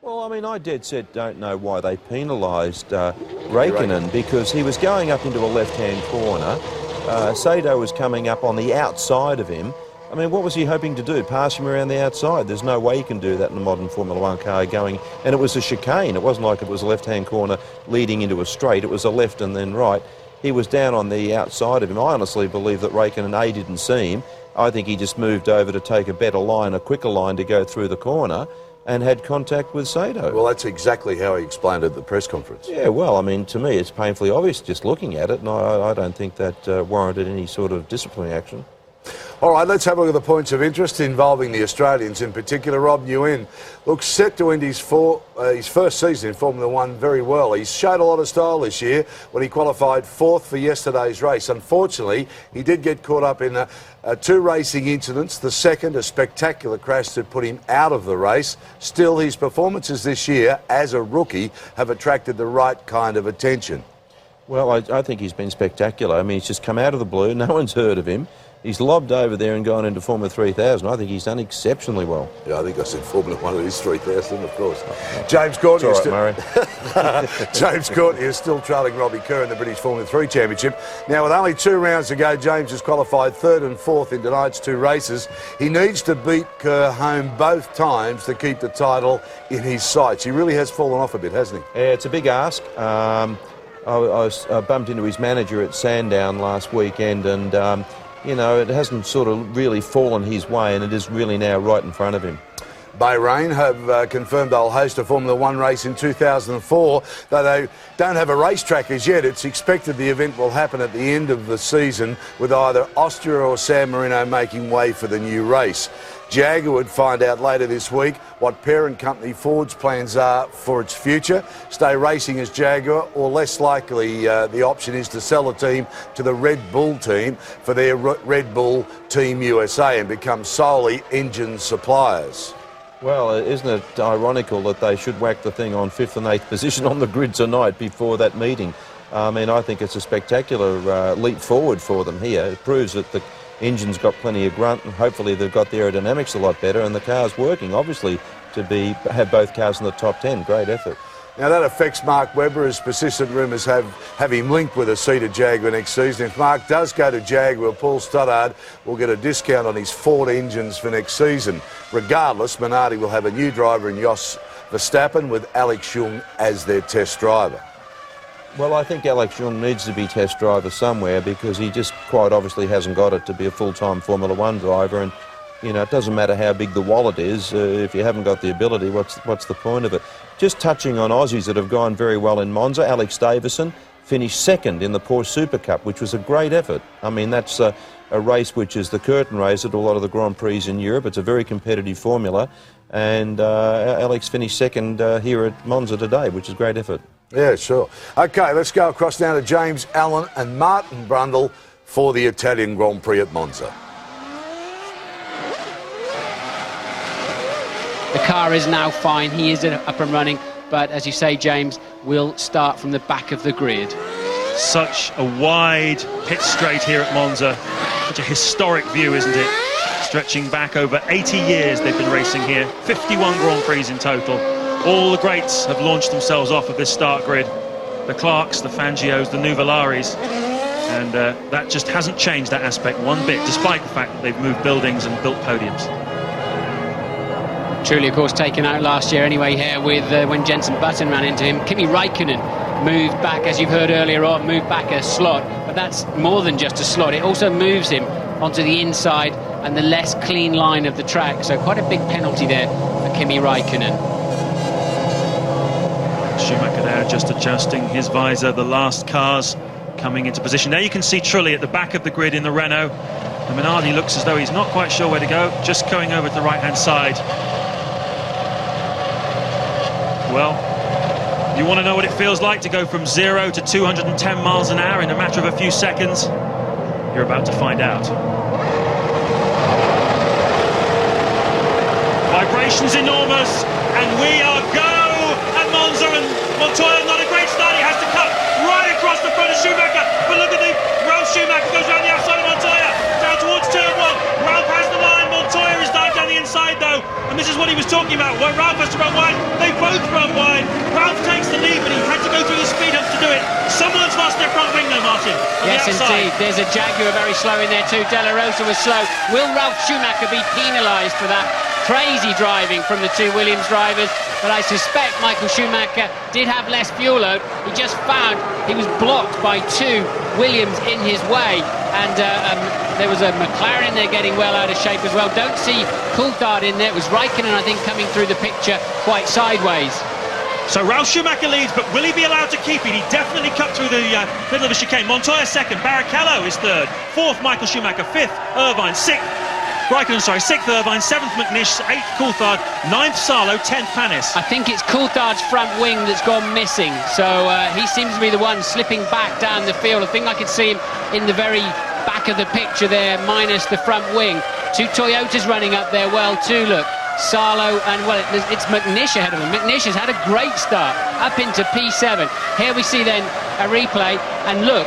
Well, I mean, I dead set don't know why they penalised Raikkonen, because he was going up into a left-hand corner. Sato was coming up on the outside of him. I mean, what was he hoping to do? Pass him around the outside? There's no way you can do that in a modern Formula One car going. And it was a chicane. It wasn't like it was a left-hand corner leading into a straight. It was a left and then right. He was down on the outside of him. I honestly believe that Raikkonen, A, didn't see him. I think he just moved over to take a better line, a quicker line to go through the corner, and had contact with Sato. Well, that's exactly how he explained it at the press conference. Yeah, well, I mean, to me, it's painfully obvious just looking at it, and I don't think that warranted any sort of disciplinary action. All right, let's have a look at the points of interest involving the Australians in particular. Rob Nguyen looks set to end his first season in Formula One very well. He's showed a lot of style this year when he qualified fourth for yesterday's race. Unfortunately, he did get caught up in two racing incidents. The second, a spectacular crash that put him out of the race. Still, his performances this year as a rookie have attracted the right kind of attention. Well, I think he's been spectacular. I mean, he's just come out of the blue. No one's heard of him. He's lobbed over there and gone into Formula 3000. I think he's done exceptionally well. Yeah, I think I said Formula 1 it is 3000, of course. James Courtney James Courtney is still trailing Robbie Kerr in the British Formula 3 Championship. Now, with only 2 rounds to go, James has qualified third and fourth in tonight's 2 races. He needs to beat Kerr home both times to keep the title in his sights. He really has fallen off a bit, hasn't he? Yeah, it's a big ask. I bumped into his manager at Sandown last weekend, and you know, it hasn't sort of really fallen his way, and it is really now right in front of him. Bahrain have confirmed they'll host a Formula 1 race in 2004, though they don't have a racetrack as yet. It's expected the event will happen at the end of the season, with either Austria or San Marino making way for the new race. Jaguar would find out later this week what parent company Ford's plans are for its future. Stay racing as Jaguar, or less likely the option is to sell the team to the Red Bull team for their Red Bull Team USA and become solely engine suppliers. Well, isn't it ironical that they should whack the thing on 5th and 8th position on the grid tonight before that meeting? I mean, I think it's a spectacular leap forward for them here. It proves that the engine's got plenty of grunt, and hopefully they've got the aerodynamics a lot better, and the car's working, obviously, to have both cars in the top 10. Great effort. Now, that affects Mark Webber, as persistent rumours have him linked with a seat at Jaguar next season. If Mark does go to Jaguar, Paul Stoddard will get a discount on his Ford engines for next season. Regardless, Minardi will have a new driver in Jos Verstappen, with Alex Young as their test driver. Well, I think Alex Young needs to be test driver somewhere, because he just quite obviously hasn't got it to be a full-time Formula One driver. And, you know, it doesn't matter how big the wallet is. If you haven't got the ability, what's the point of it? Just touching on Aussies that have gone very well in Monza, Alex Davison finished second in the Porsche Super Cup, which was a great effort. I mean, that's a race which is the curtain raiser to a lot of the Grand Prix in Europe. It's a very competitive formula. And Alex finished second here at Monza today, which is a great effort. Yeah, sure. OK, let's go across now to James Allen and Martin Brundle for the Italian Grand Prix at Monza. The car is now fine. He is up and running. But as you say, James, we'll start from the back of the grid. Such a wide pit straight here at Monza. Such a historic view, isn't it? Stretching back over 80 years they've been racing here. 51 Grand Prix in total. All the greats have launched themselves off of this start grid. The Clarks, the Fangios, the Nuvollaris. And that just hasn't changed that aspect one bit, despite the fact that they've moved buildings and built podiums. Truly, of course, taken out last year anyway here with when Jenson Button ran into him. Kimi Raikkonen moved back, as you've heard earlier on, moved back a slot. But that's more than just a slot. It also moves him onto the inside and the less clean line of the track. So quite a big penalty there for Kimi Raikkonen. Schumacher there just adjusting his visor. The last cars coming into position. There you can see Trulli at the back of the grid in the Renault. And Minardi looks as though he's not quite sure where to go, just going over to the right-hand side. Well, you want to know what it feels like to go from 0 to 210 miles an hour in a matter of a few seconds? You're about to find out. Vibrations enormous, and we are go at Monza, and Montoya, not a great start. He has to cut right across the front of Schumacher, but look at the Ralph Schumacher goes around the outside of Montoya, down towards turn 1. Ralph has the line. Montoya is down the inside though, and this is what he was talking about. When Ralph has to run wide, they both both run wide. Ralph takes the lead, but he had to go through the speed humps to do it. Someone's lost their front wing though, Martin. Yes, indeed. There's a Jaguar very slow in there too. De La Rosa was slow. Will Ralf Schumacher be penalised for that? Crazy driving from the two Williams drivers, but I suspect Michael Schumacher did have less fuel load. He just found he was blocked by two Williams in his way, and there was a McLaren there getting well out of shape as well. Don't see Coulthard in there. It was Raikkonen, I think, coming through the picture quite sideways. So Ralf Schumacher leads, but will he be allowed to keep it? He definitely cut through the middle of the chicane. Montoya second, Barrichello is third, fourth Michael Schumacher, fifth Irvine, sixth Raikkonen, sorry, 6th Irvine, 7th McNish, 8th Coulthard, 9th Salo, 10th Panis. I think it's Coulthard's front wing that's gone missing, so he seems to be the one slipping back down the field. I think I could see him in the very back of the picture there, minus the front wing. Two Toyotas running up there well too, look. Salo and, well, it's McNish ahead of him. McNish has had a great start up into P7. Here we see then a replay, and look,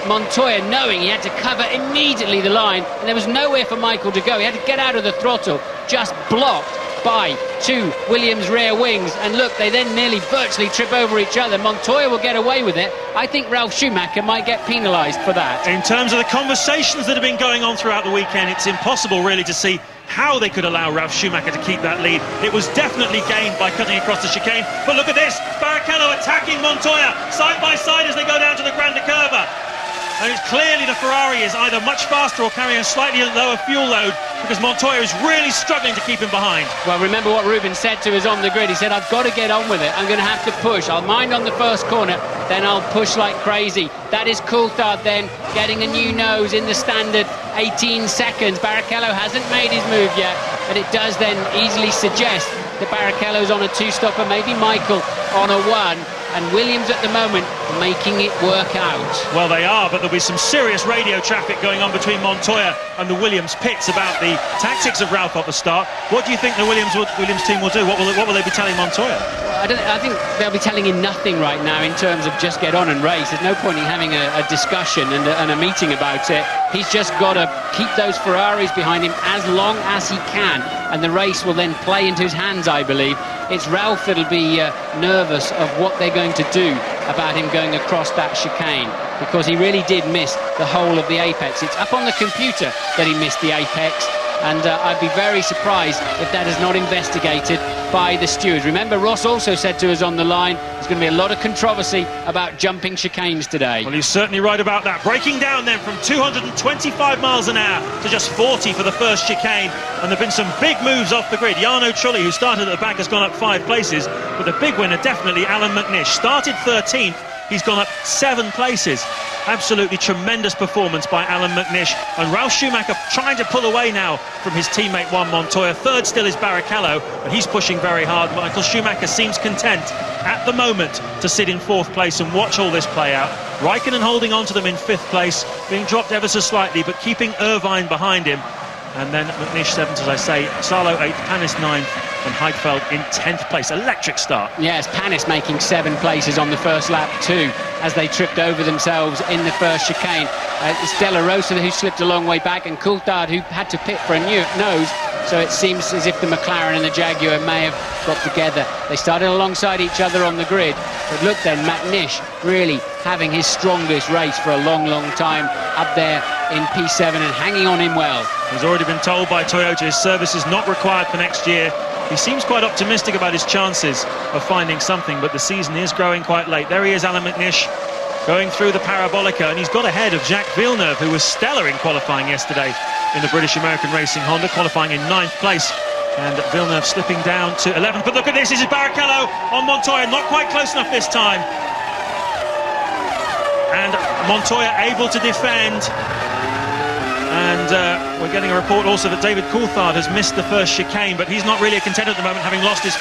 Montoya, knowing he had to cover immediately the line, and there was nowhere for Michael to go. He had to get out of the throttle, just blocked by two Williams rear wings. And look, they then nearly virtually trip over each other. Montoya will get away with it. I think Ralf Schumacher might get penalised for that. In terms of the conversations that have been going on throughout the weekend, it's impossible really to see how they could allow Ralf Schumacher to keep that lead. It was definitely gained by cutting across the chicane, but look at this, Barrichello attacking Montoya side by side as they go down to the Grande Curva. And it's clearly the Ferrari is either much faster or carrying a slightly lower fuel load, because Montoya is really struggling to keep him behind. Well, remember what Rubens said to us on the grid. He said, I've got to get on with it. I'm going to have to push. I'll mind on the first corner, then I'll push like crazy. That is Coulthard then getting a new nose in the standard 18 seconds. Barrichello hasn't made his move yet, but it does then easily suggest that Barrichello's on a two-stopper, maybe Michael on a one. And Williams at the moment making it work out. Well, they are, but there'll be some serious radio traffic going on between Montoya and the Williams pits about the tactics of Ralph at the start. What do you think the Williams team will do? What will they be telling Montoya? I think they'll be telling him nothing right now in terms of just get on and race. There's no point in having a discussion and a meeting about it. He's just got to keep those Ferraris behind him as long as he can, and the race will then play into his hands, I believe. It's Ralph that'll be nervous of what they're going to do about him going across that chicane, because he really did miss the whole of the apex. It's up on the computer that he missed the apex, and I'd be very surprised if that is not investigated by the stewards. Remember, Ross also said to us on the line, there's going to be a lot of controversy about jumping chicanes today. Well, he's certainly right about that. Breaking down then from 225 miles an hour to just 40 for the first chicane, and there have been some big moves off the grid. Jarno Trulli, who started at the back, has gone up 5 places, but the big winner definitely Alan McNish. Started 13th, he's gone up 7 places. Absolutely tremendous performance by Alan McNish, and Ralf Schumacher trying to pull away now from his teammate Juan Montoya. Third still is Barrichello, but he's pushing very hard. Michael Schumacher seems content at the moment to sit in 4th place and watch all this play out. Raikkonen holding on to them in 5th place, being dropped ever so slightly, but keeping Irvine behind him. And then McNish 7th, as I say, Salo 8th, Panis 9th, and Heidfeld in 10th place. Electric start. Yes, Panis making 7 places on the first lap too, as they tripped over themselves in the first chicane. It's De La Rosa who slipped a long way back, and Coulthard who had to pit for a new nose. So it seems as if the McLaren and the Jaguar may have got together. They started alongside each other on the grid, but look then, McNish really having his strongest race for a long, long time up there in P7 and hanging on him well. He's already been told by Toyota his service is not required for next year. He seems quite optimistic about his chances of finding something, but the season is growing quite late. There he is, Alan McNish, going through the Parabolica, and he's got ahead of Jacques Villeneuve, who was stellar in qualifying yesterday in the British American Racing Honda, qualifying in 9th place. And Villeneuve slipping down to 11th. But look at this, this is Barrichello on Montoya, not quite close enough this time. And Montoya able to defend. And we're getting a report also that David Coulthard has missed the first chicane, but he's not really a contender at the moment, having lost his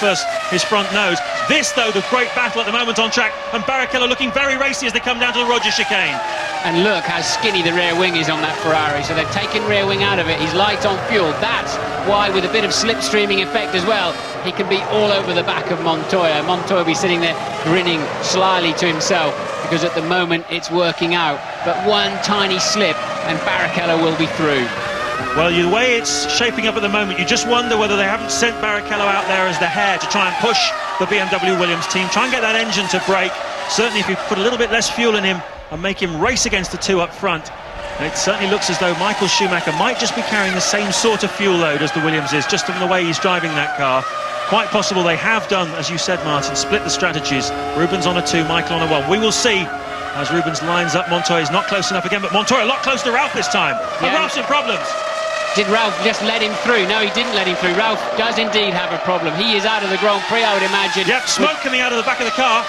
front nose. This, though, the great battle at the moment on track, and Barrichello looking very racy as they come down to the Rogers chicane. And look how skinny the rear wing is on that Ferrari. So they've taken rear wing out of it. He's light on fuel. That's why, with a bit of slipstreaming effect as well, he can be all over the back of Montoya. Montoya will be sitting there grinning slyly to himself, because at the moment it's working out. But one tiny slip and Barrichello will be through. Well, the way it's shaping up at the moment, you just wonder whether they haven't sent Barrichello out there as the hare to try and push the BMW Williams team, try and get that engine to break. Certainly if you put a little bit less fuel in him and make him race against the two up front, it certainly looks as though Michael Schumacher might just be carrying the same sort of fuel load as the Williams is, just from the way he's driving that car. Quite possible they have done, as you said, Martin, split the strategies. Rubens on a 2, Michael on a 1. We will see as Rubens lines up. Montoya is not close enough again, but Montoya a lot closer to Ralph this time. Yeah. And Ralph's in problems. Did Ralph just let him through? No, he didn't let him through. Ralph does indeed have a problem. He is out of the Grand Prix, I would imagine. Yep, smoke coming out of the back of the car.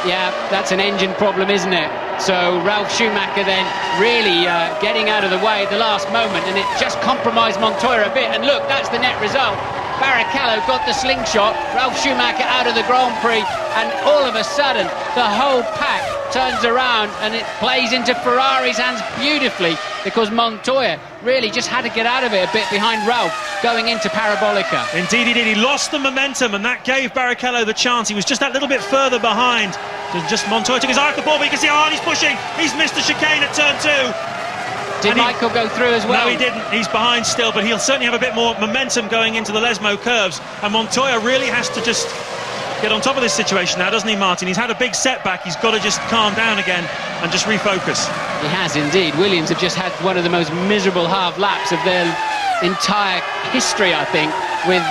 Yeah, that's an engine problem, isn't it? So Ralph Schumacher then really getting out of the way at the last moment, and it just compromised Montoya a bit. And look, that's the net result. Barrichello got the slingshot, Ralph Schumacher out of the Grand Prix, and all of a sudden the whole pack turns around and it plays into Ferrari's hands beautifully, because Montoya really just had to get out of it a bit behind Ralph going into Parabolica. Indeed he did. He lost the momentum, and that gave Barrichello the chance. He was just that little bit further behind. Just Montoya took his eye off the ball, but you can see how hard he's pushing. He's missed the chicane at turn 2. Did Michael go through as well? No, he didn't. He's behind still, but he'll certainly have a bit more momentum going into the Lesmo curves. And Montoya really has to just get on top of this situation now, doesn't he, Martin? He's had a big setback. He's got to just calm down again and just refocus. He has indeed. Williams have just had one of the most miserable half laps of their entire history, I think, with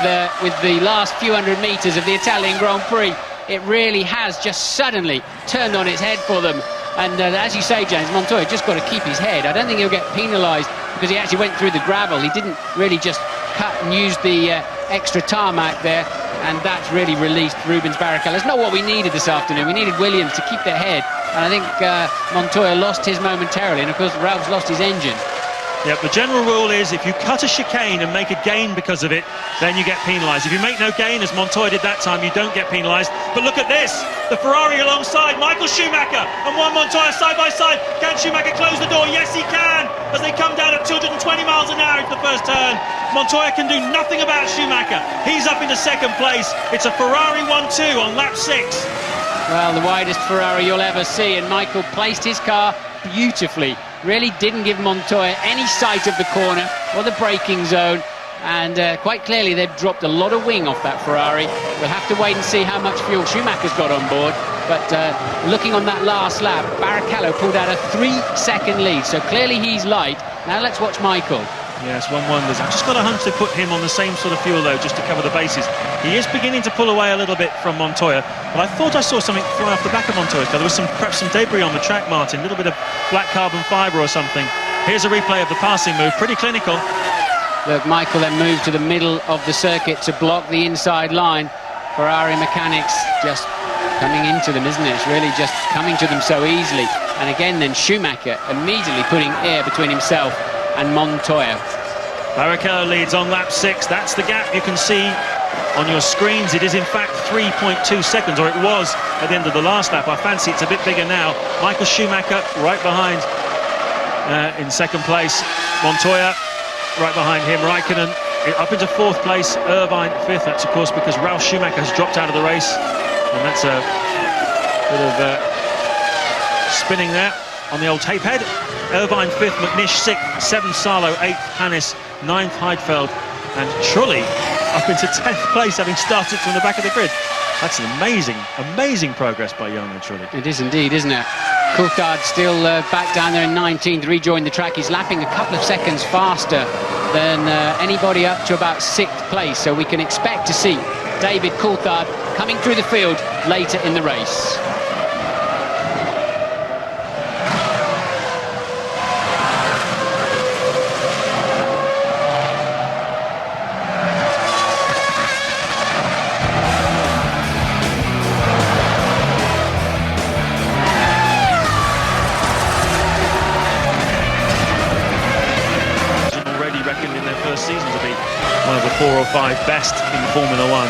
the last few hundred metres of the Italian Grand Prix. It really has just suddenly turned on its head for them. And as you say, James, Montoya just got to keep his head. I don't think he'll get penalised because he actually went through the gravel. He didn't really just cut and use the extra tarmac there, and that's really released Rubens Barrichello. It's not what we needed this afternoon. We needed Williams to keep their head, and I think Montoya lost his momentarily, and of course Ralph's lost his engine. Yep, the general rule is if you cut a chicane and make a gain because of it, then you get penalised. If you make no gain, as Montoya did that time, you don't get penalised. But look at this, the Ferrari alongside Michael Schumacher and Juan Montoya side by side. Can Schumacher close the door? Yes, he can, as they come down at 220 miles an hour into the first turn. Montoya can do nothing about Schumacher. He's up into second place. It's a Ferrari 1-2 on lap 6. Well, the widest Ferrari you'll ever see, and Michael placed his car beautifully. Really didn't give Montoya any sight of the corner or the braking zone, and quite clearly they've dropped a lot of wing off that Ferrari. We'll have to wait and see how much fuel Schumacher's got on board, but looking on that last lap, Barrichello pulled out a 3-second lead, so clearly he's light. Now let's watch Michael. Yes, one wonders. I've just got a hunch to put him on the same sort of fuel load just to cover the bases. He is beginning to pull away a little bit from Montoya, but I thought I saw something fly off the back of Montoya's car. There was perhaps some debris on the track, Martin, a little bit of black carbon fibre or something. Here's a replay of the passing move, pretty clinical. Look, Michael then moved to the middle of the circuit to block the inside line. Ferrari mechanics just coming into them, isn't it? It's really just coming to them so easily. And again then Schumacher immediately putting air between himself and Montoya. Barrichello leads on lap 6. That's the gap you can see on your screens. It is in fact 3.2 seconds, or it was at the end of the last lap. I fancy it's a bit bigger now. Michael Schumacher right behind in second place. Montoya right behind him. Raikkonen up into 4th place. Irvine 5th. That's of course because Ralph Schumacher has dropped out of the race, and that's a bit of spinning there on the old tape head. Irvine 5th, McNish 6th, 7th Salo, 8th Hannes, 9th Heidfeld, and Trulli up into 10th place, having started from the back of the grid. That's an amazing progress by Jarno Trulli. It is indeed, isn't it? Coulthard still back down there in 19th, rejoined the track. He's lapping a couple of seconds faster than anybody up to about 6th place, so we can expect to see David Coulthard coming through the field later in the race. Season to be one of the 4 or 5 best in Formula 1.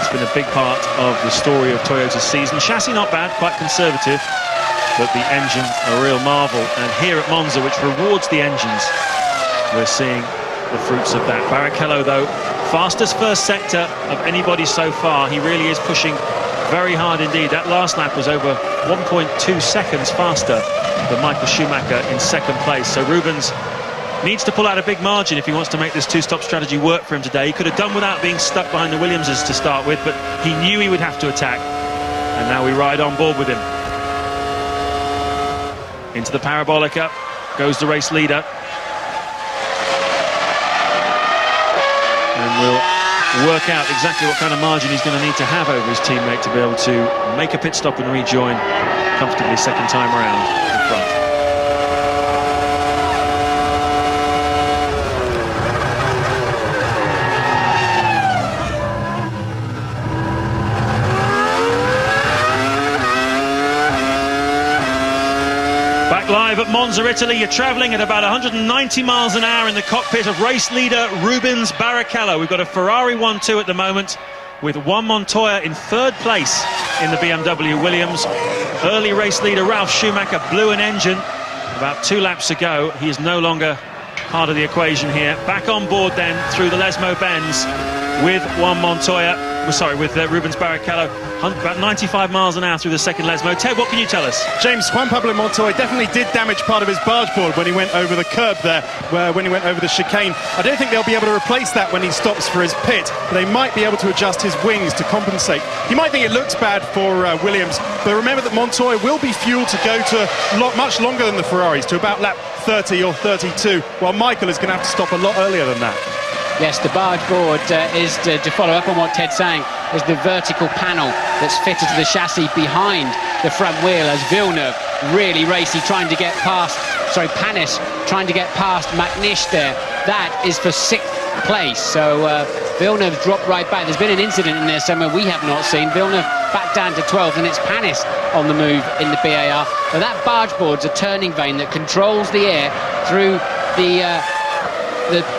It's been a big part of the story of Toyota's season. Chassis not bad, quite conservative, but the engine a real marvel. And here at Monza, which rewards the engines, we're seeing the fruits of that. Barrichello, though, fastest first sector of anybody so far. He really is pushing very hard indeed. That last lap was over 1.2 seconds faster than Michael Schumacher in second place. So Rubens Needs to pull out a big margin if he wants to make this two-stop strategy work for him today. He could have done without being stuck behind the Williamses to start with, but he knew he would have to attack. And now we ride on board with him. Into the Parabolica goes the race leader. And we'll work out exactly what kind of margin he's going to need to have over his teammate to be able to make a pit stop and rejoin comfortably second time around in front. Live at Monza, Italy, you're travelling at about 190 miles an hour in the cockpit of race leader Rubens Barrichello. We've got a Ferrari 1-2 at the moment, with Juan Montoya in third place in the BMW Williams. Early race leader Ralf Schumacher blew an engine about 2 laps ago. He is no longer part of the equation here. Back on board then through the Lesmo Benz with Juan Montoya. With Rubens Barrichello, about 95 miles an hour through the second Lesmo. Ted, what can you tell us? James, Juan Pablo Montoya definitely did damage part of his barge board when he went over the curb there, when he went over the chicane. I don't think they'll be able to replace that when he stops for his pit, but they might be able to adjust his wings to compensate. You might think it looks bad for Williams, but remember that Montoya will be fueled to go to much longer than the Ferraris, to about lap 30 or 32, while Michael is going to have to stop a lot earlier than that. Yes, the barge board is, to follow up on what Ted's saying, is the vertical panel that's fitted to the chassis behind the front wheel, as Villeneuve really racy, trying to get past, Panis trying to get past McNish there. That is for 6th place, so Villeneuve dropped right back. There's been an incident in there somewhere we have not seen. Villeneuve back down to 12th, and it's Panis on the move in the BAR. But that barge board's a turning vane that controls the air through the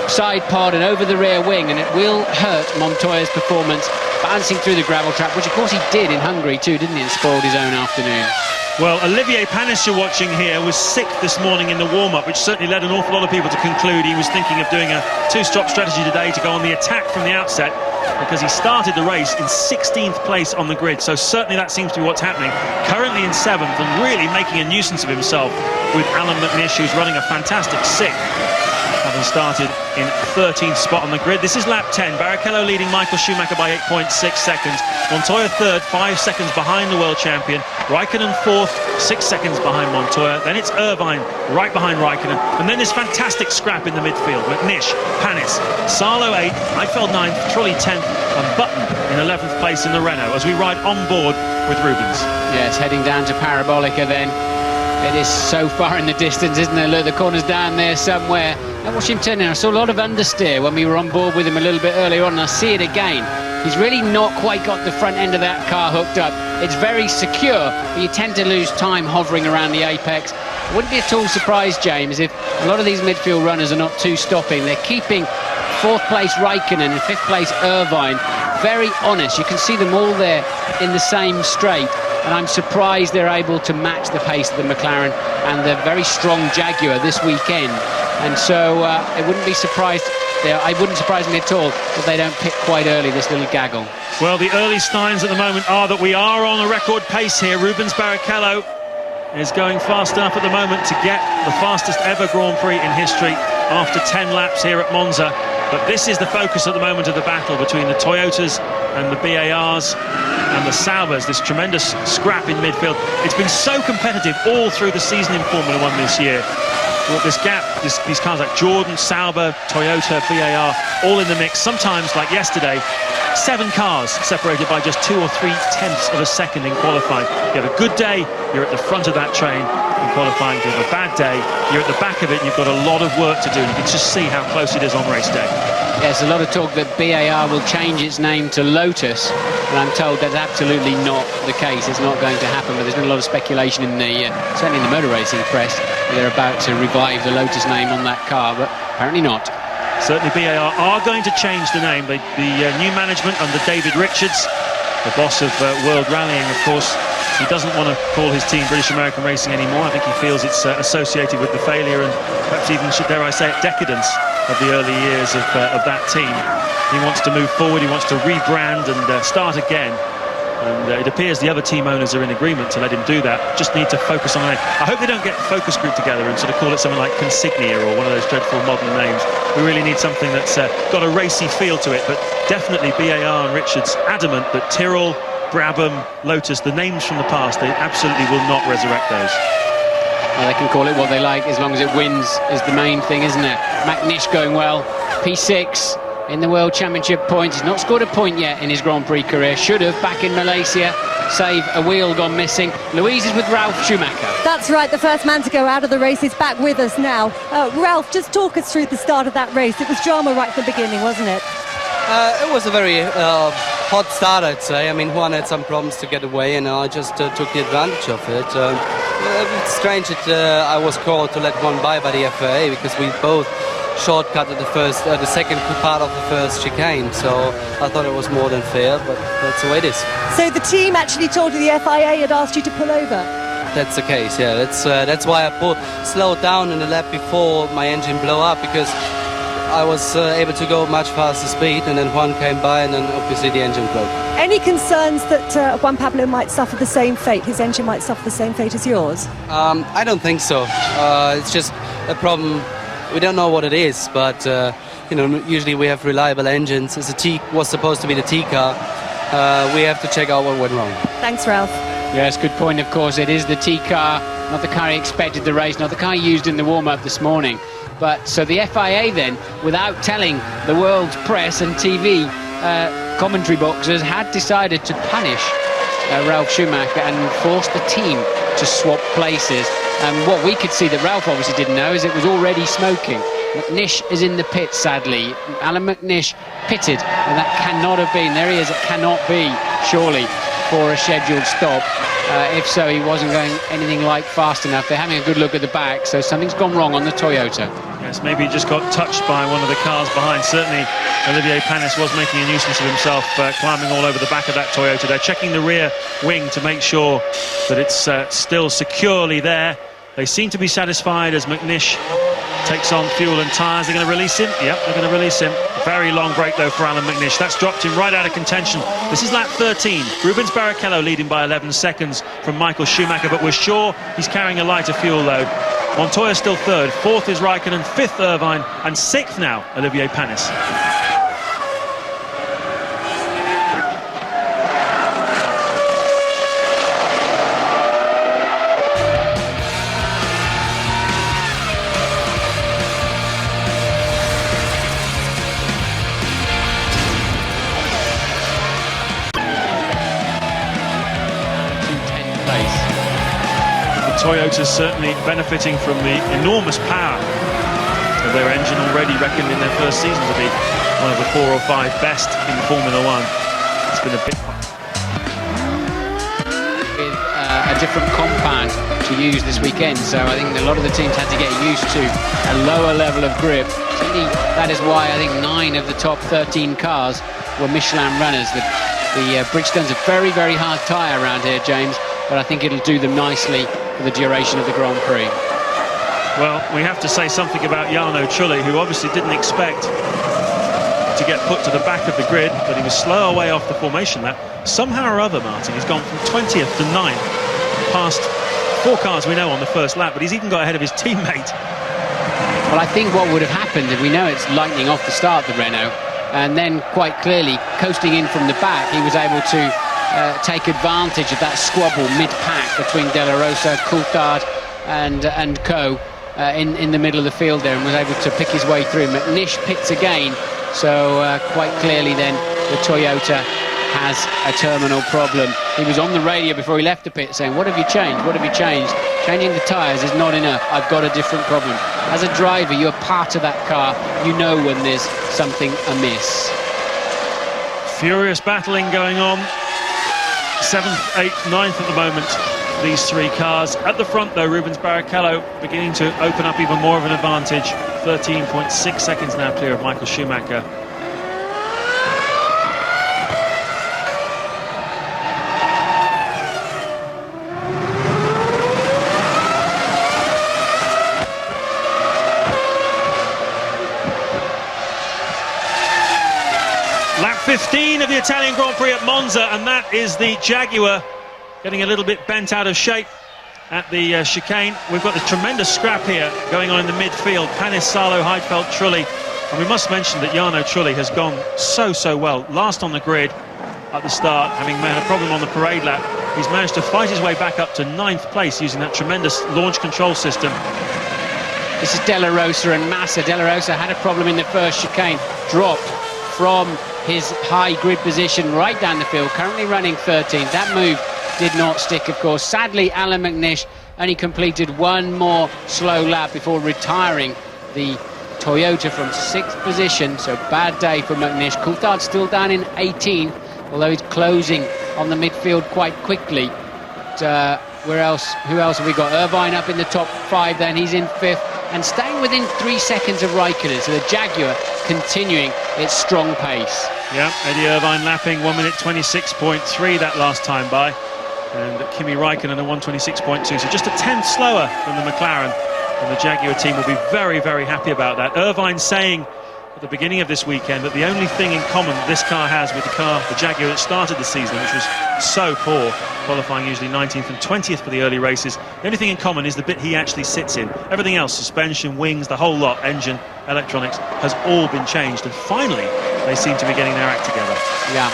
side pod and over the rear wing, and it will hurt Montoya's performance bouncing through the gravel trap, which of course he did in Hungary too, didn't he, and spoiled his own afternoon. Well, Olivier Panis, you're watching here, was 6th this morning in the warm-up, which certainly led an awful lot of people to conclude he was thinking of doing a two-stop strategy today to go on the attack from the outset, because he started the race in 16th place on the grid. So certainly that seems to be what's happening. Currently in 7th and really making a nuisance of himself with Alan McNish, who's running a fantastic 6th. Having started in 13th spot on the grid. This is lap 10. Barrichello leading Michael Schumacher by 8.6 seconds. Montoya 3rd, 5 seconds behind the world champion. Raikkonen 4th, 6 seconds behind Montoya. Then it's Irvine right behind Raikkonen. And then this fantastic scrap in the midfield. McNish, Panis, Salo 8th, Eichfeld 9th, Trulli 10th, and Button in 11th place in the Renault as we ride on board with Rubens. Yes, heading down to Parabolica then. It is so far in the distance, isn't it? Look, the corner's down there somewhere. I watched him turn in. I saw a lot of understeer when we were on board with him a little bit earlier on, and I see it again. He's really not quite got the front end of that car hooked up. It's very secure, but you tend to lose time hovering around the apex. I wouldn't be at all surprised, James, if a lot of these midfield runners are not two-stopping. They're keeping 4th place Raikkonen and 5th place Irvine very honest. You can see them all there in the same straight. And I'm surprised they're able to match the pace of the McLaren and the very strong Jaguar this weekend. And so it wouldn't surprise me at all if they don't pit quite early, this little gaggle. Well, the early signs at the moment are that we are on a record pace here. Rubens Barrichello is going fast enough at the moment to get the fastest ever Grand Prix in history after 10 laps here at Monza. But this is the focus at the moment of the battle between the Toyotas and the BARs and the Saubers, this tremendous scrap in midfield. It's been so competitive all through the season in Formula 1 this year. Well, this gap, these cars like Jordan, Sauber, Toyota, BAR, all in the mix. Sometimes, like yesterday, 7 cars separated by just 2 or 3 tenths of a second in qualifying. If you have a good day, you're at the front of that train in qualifying. If you have a bad day, you're at the back of it, and you've got a lot of work to do. And you can just see how close it is on race day. Yes, a lot of talk that BAR will change its name to Lotus, and I'm told that's absolutely not the case. It's not going to happen, but there's been a lot of speculation in the, certainly in the motor racing press, that they're about to revive the Lotus name on that car, but apparently not. Certainly BAR are going to change the name. The new management under David Richards, the boss of World Rallying, of course, he doesn't want to call his team British American Racing anymore. I think he feels it's associated with the failure and perhaps even, dare I say it, decadence of the early years of that team. He wants to move forward, he wants to rebrand and start again. And it appears the other team owners are in agreement to let him do that. Just need to focus on it. I hope they don't get focus group together and sort of call it something like Consignia or one of those dreadful modern names. We really need something that's got a racy feel to it. But definitely BAR and Richards adamant that Tyrrell, Brabham, Lotus, the names from the past, they absolutely will not resurrect those. Well, they can call it what they like as long as it wins is the main thing, isn't it? McNish going well, P6 in the World Championship points. He's not scored a point yet in his Grand Prix career. Should have back in Malaysia, save a wheel gone missing. Louise is with Ralf Schumacher. That's right, the first man to go out of the race is back with us now. Ralf, just talk us through the start of that race. It was drama right from the beginning, wasn't it? It was a very hot start, I'd say. I mean, Juan had some problems to get away, and I just took the advantage of it. It's strange that I was called to let Juan by the FIA because we both shortcutted the second part of the first chicane, so I thought it was more than fair, but that's the way it is. So the team actually told you the FIA had asked you to pull over? That's the case, yeah. That's why I slowed down in the lap before my engine blew up, because I was able to go much faster speed, and then Juan came by, and then obviously the engine broke. Any concerns that Juan Pablo might suffer the same fate, his engine might suffer the same fate as yours? I don't think so. It's just a problem. We don't know what it is, but usually we have reliable engines. As was supposed to be the T car, we have to check out what went wrong. Thanks, Ralph. Yes, good point, of course. It is the T car, not the car he expected the race, not the car he used in the warm-up this morning. But so the FIA then, without telling the world's press and TV commentary boxers, had decided to punish Ralf Schumacher and force the team to swap places. And what we could see that Ralph obviously didn't know is it was already smoking. McNish is in the pit, sadly. Alan McNish pitted, and that cannot have been, there he is, it cannot be, surely, for a scheduled stop. If so, he wasn't going anything like fast enough. They're having a good look at the back, so something's gone wrong on the Toyota. Yes, maybe he just got touched by one of the cars behind. Certainly, Olivier Panis was making a nuisance of himself, climbing all over the back of that Toyota. They're checking the rear wing to make sure that it's still securely there. They seem to be satisfied as McNish takes on fuel and tyres. They're going to release him. Yep, they're going to release him. Very long break, though, for Alan McNish. That's dropped him right out of contention. This is lap 13. Rubens Barrichello leading by 11 seconds from Michael Schumacher, but we're sure he's carrying a lighter fuel load. Montoya still third. Fourth is Raikkonen, fifth Irvine, and sixth now Olivier Panis. Toyota's certainly benefiting from the enormous power of their engine, already reckoned in their first season to be one of the 4 or 5 best in Formula One. It's been a bit with a different compound to use this weekend, so I think a lot of the teams had to get used to a lower level of grip. Certainly that is why I think 9 of the top 13 cars were Michelin runners. The Bridgestone's a very, very hard tyre around here, James, but I think it'll do them nicely for the duration of the Grand Prix. Well, we have to say something about Jarno Trulli, who obviously didn't expect to get put to the back of the grid, but he was slow away off the formation lap. Somehow or other, Martin, he's gone from 20th to 9th, past 4 cars we know on the first lap, but he's even got ahead of his teammate. Well, I think what would have happened, if we know it's lightning off the start, the Renault, and then quite clearly coasting in from the back, he was able to take advantage of that squabble mid-pack between De La Rosa, Coulthard and Co in the middle of the field there, and was able to pick his way through. McNish pits again, so quite clearly then the Toyota has a terminal problem. He was on the radio before he left the pit saying, what have you changed, what have you changed? Changing the tyres is not enough, I've got a different problem. As a driver, you're part of that car, you know when there's something amiss. Furious battling going on. 7th, 8th, 9th at the moment, these 3 cars. At the front, though, Rubens Barrichello beginning to open up even more of an advantage. 13.6 seconds now clear of Michael Schumacher. Lap 15 of the Italian Grand Prix at Monza, and that is the Jaguar getting a little bit bent out of shape at the chicane. We've got a tremendous scrap here going on in the midfield. Panis, Salo, Heidfeld, Trulli. And we must mention that Jarno Trulli has gone so well. Last on the grid at the start, having had a problem on the parade lap. He's managed to fight his way back up to 9th place using that tremendous launch control system. This is Della Rosa and Massa. Della Rosa had a problem in the first chicane, dropped from his high grid position right down the field, currently running 13th. That move did not stick, of course. Sadly, Alan McNish only completed one more slow lap before retiring the Toyota from 6th position, so bad day for McNish. Coulthard still down in 18th, although he's closing on the midfield quite quickly. But, who else have we got? Irvine up in the top 5 then, he's in 5th, and staying within 3 seconds of Raikkonen, so the Jaguar continuing its strong pace. Yeah, Eddie Irvine lapping 1 minute 26.3 that last time by, and Kimi Raikkonen a 1:26.2, so just a tenth slower than the McLaren. And the Jaguar team will be very happy about that. Irvine saying at the beginning of this weekend that the only thing in common this car has with the Jaguar that started the season, which was so poor, qualifying usually 19th and 20th for the early races, the only thing in common is the bit he actually sits in. Everything else, suspension, wings, the whole lot, engine, electronics, has all been changed. And finally, they seem to be getting their act together. Yeah.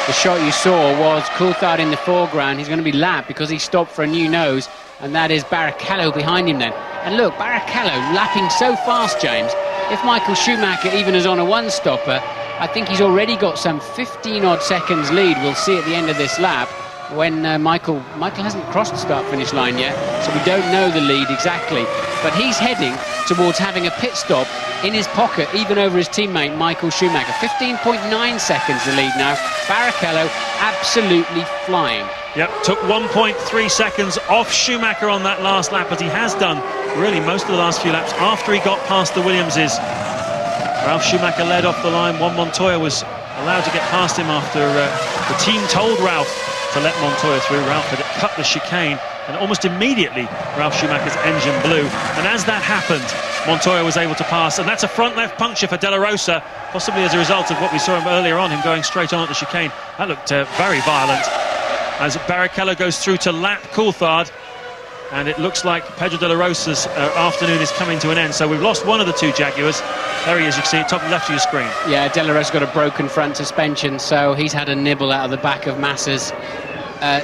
The shot you saw was Coulthard in the foreground. He's going to be lapped because he stopped for a new nose, and that is Barrichello behind him then. And look, Barrichello lapping so fast, James. If Michael Schumacher even is on a one-stopper, I think he's already got some 15-odd seconds lead. We'll see at the end of this lap when Michael hasn't crossed the start-finish line yet, so we don't know the lead exactly. But he's heading towards having a pit stop in his pocket, even over his teammate Michael Schumacher. 15.9 seconds the lead now. Barrichello absolutely flying. Yep, took 1.3 seconds off Schumacher on that last lap, as he has done really most of the last few laps after he got past the Williamses. Ralf Schumacher led off the line. Juan Montoya was allowed to get past him after the team told Ralf to let Montoya through. Ralf had cut the chicane, and almost immediately Ralf Schumacher's engine blew. And as that happened, Montoya was able to pass, and that's a front left puncture for Della Rosa, possibly as a result of what we saw him earlier on, him going straight on at the chicane. That looked very violent. As Barrichello goes through to lap Coulthard, and it looks like Pedro Della Rosa's afternoon is coming to an end. So we've lost one of the two Jaguars. There he is, you can see it top left of your screen. Yeah, Della Rosa's got a broken front suspension, so he's had a nibble out of the back of Massa's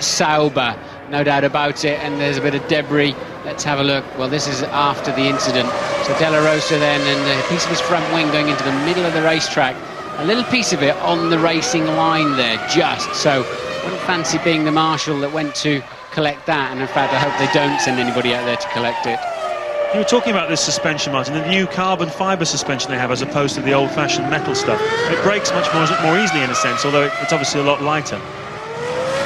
Sauber, no doubt about it, and there's a bit of debris. Let's have a look. Well, this is after the incident. So Della Rosa then, and a piece of his front wing going into the middle of the racetrack. A little piece of it on the racing line there, just. So wouldn't fancy being the marshal that went to collect that, and in fact I hope they don't send anybody out there to collect it. You were talking about this suspension, Martin, the new carbon fibre suspension they have as opposed to the old-fashioned metal stuff. It brakes much more easily in a sense, although it's obviously a lot lighter.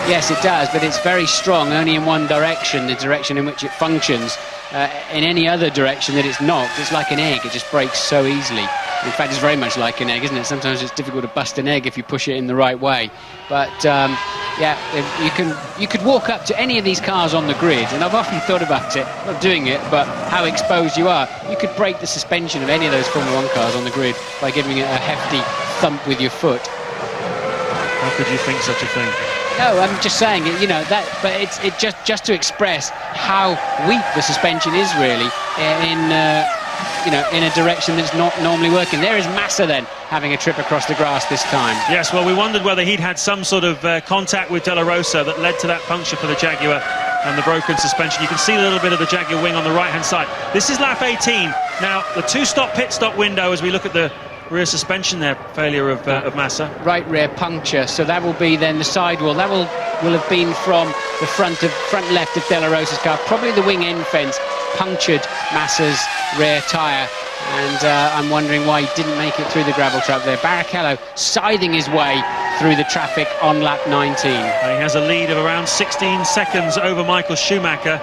Yes, it does, but it's very strong, only in one direction, the direction in which it functions. In any other direction that it's knocked, it's like an egg, it just breaks so easily. In fact, it's very much like an egg, isn't it? Sometimes it's difficult to bust an egg if you push it in the right way. But yeah, you could walk up to any of these cars on the grid, and I've often thought about it, not doing it, but how exposed you are. You could break the suspension of any of those Formula 1 cars on the grid by giving it a hefty thump with your foot. How could you think such a thing? No, I'm just saying, you know, that, but it's just to express how weak the suspension is really in a direction that's not normally working. There is Massa then having a trip across the grass this time. Yes, well, we wondered whether he'd had some sort of contact with Della Rosa that led to that puncture for the Jaguar and the broken suspension. You can see a little bit of the Jaguar wing on the right-hand side. This is lap 18. Now, the two-stop pit stop window, as we look at the rear suspension there, failure of Massa. Right rear puncture, so that will be then the sidewall. That will have been from the front left of Della Rosa's car. Probably the wing end fence punctured Massa's rear tyre, and I'm wondering why he didn't make it through the gravel trap there. Barrichello scything his way through the traffic on lap 19. And he has a lead of around 16 seconds over Michael Schumacher.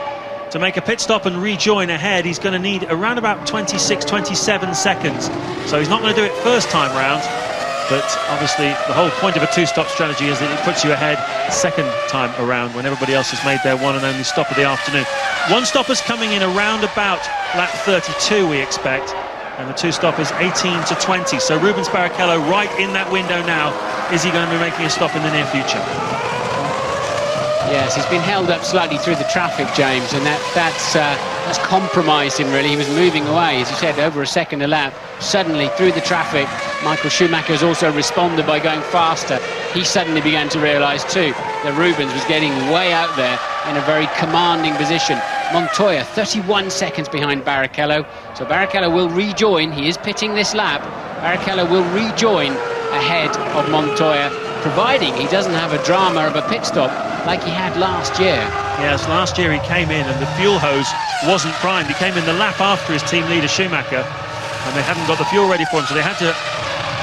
To make a pit stop and rejoin ahead, he's going to need around about 26, 27 seconds. So he's not going to do it first time round, but obviously the whole point of a two-stop strategy is that it puts you ahead second time around when everybody else has made their one and only stop of the afternoon. One stopper's coming in around about lap 32, we expect. and the two-stop is 18 to 20. So Rubens Barrichello right in that window now. Is he going to be making a stop in the near future? Yes, he's been held up slightly through the traffic, James, and that's compromised him, really. He was moving away, as you said, over a second a lap. Suddenly, through the traffic, Michael Schumacher has also responded by going faster. He suddenly began to realise, too, that Rubens was getting way out there in a very commanding position. Montoya, 31 seconds behind Barrichello. So Barrichello will rejoin. He is pitting this lap. Barrichello will rejoin ahead of Montoya, providing he doesn't have a drama of a pit stop like he had last year. Yes, last year he came in and the fuel hose wasn't primed. He came in the lap after his team leader Schumacher, and they hadn't got the fuel ready for him, so they had to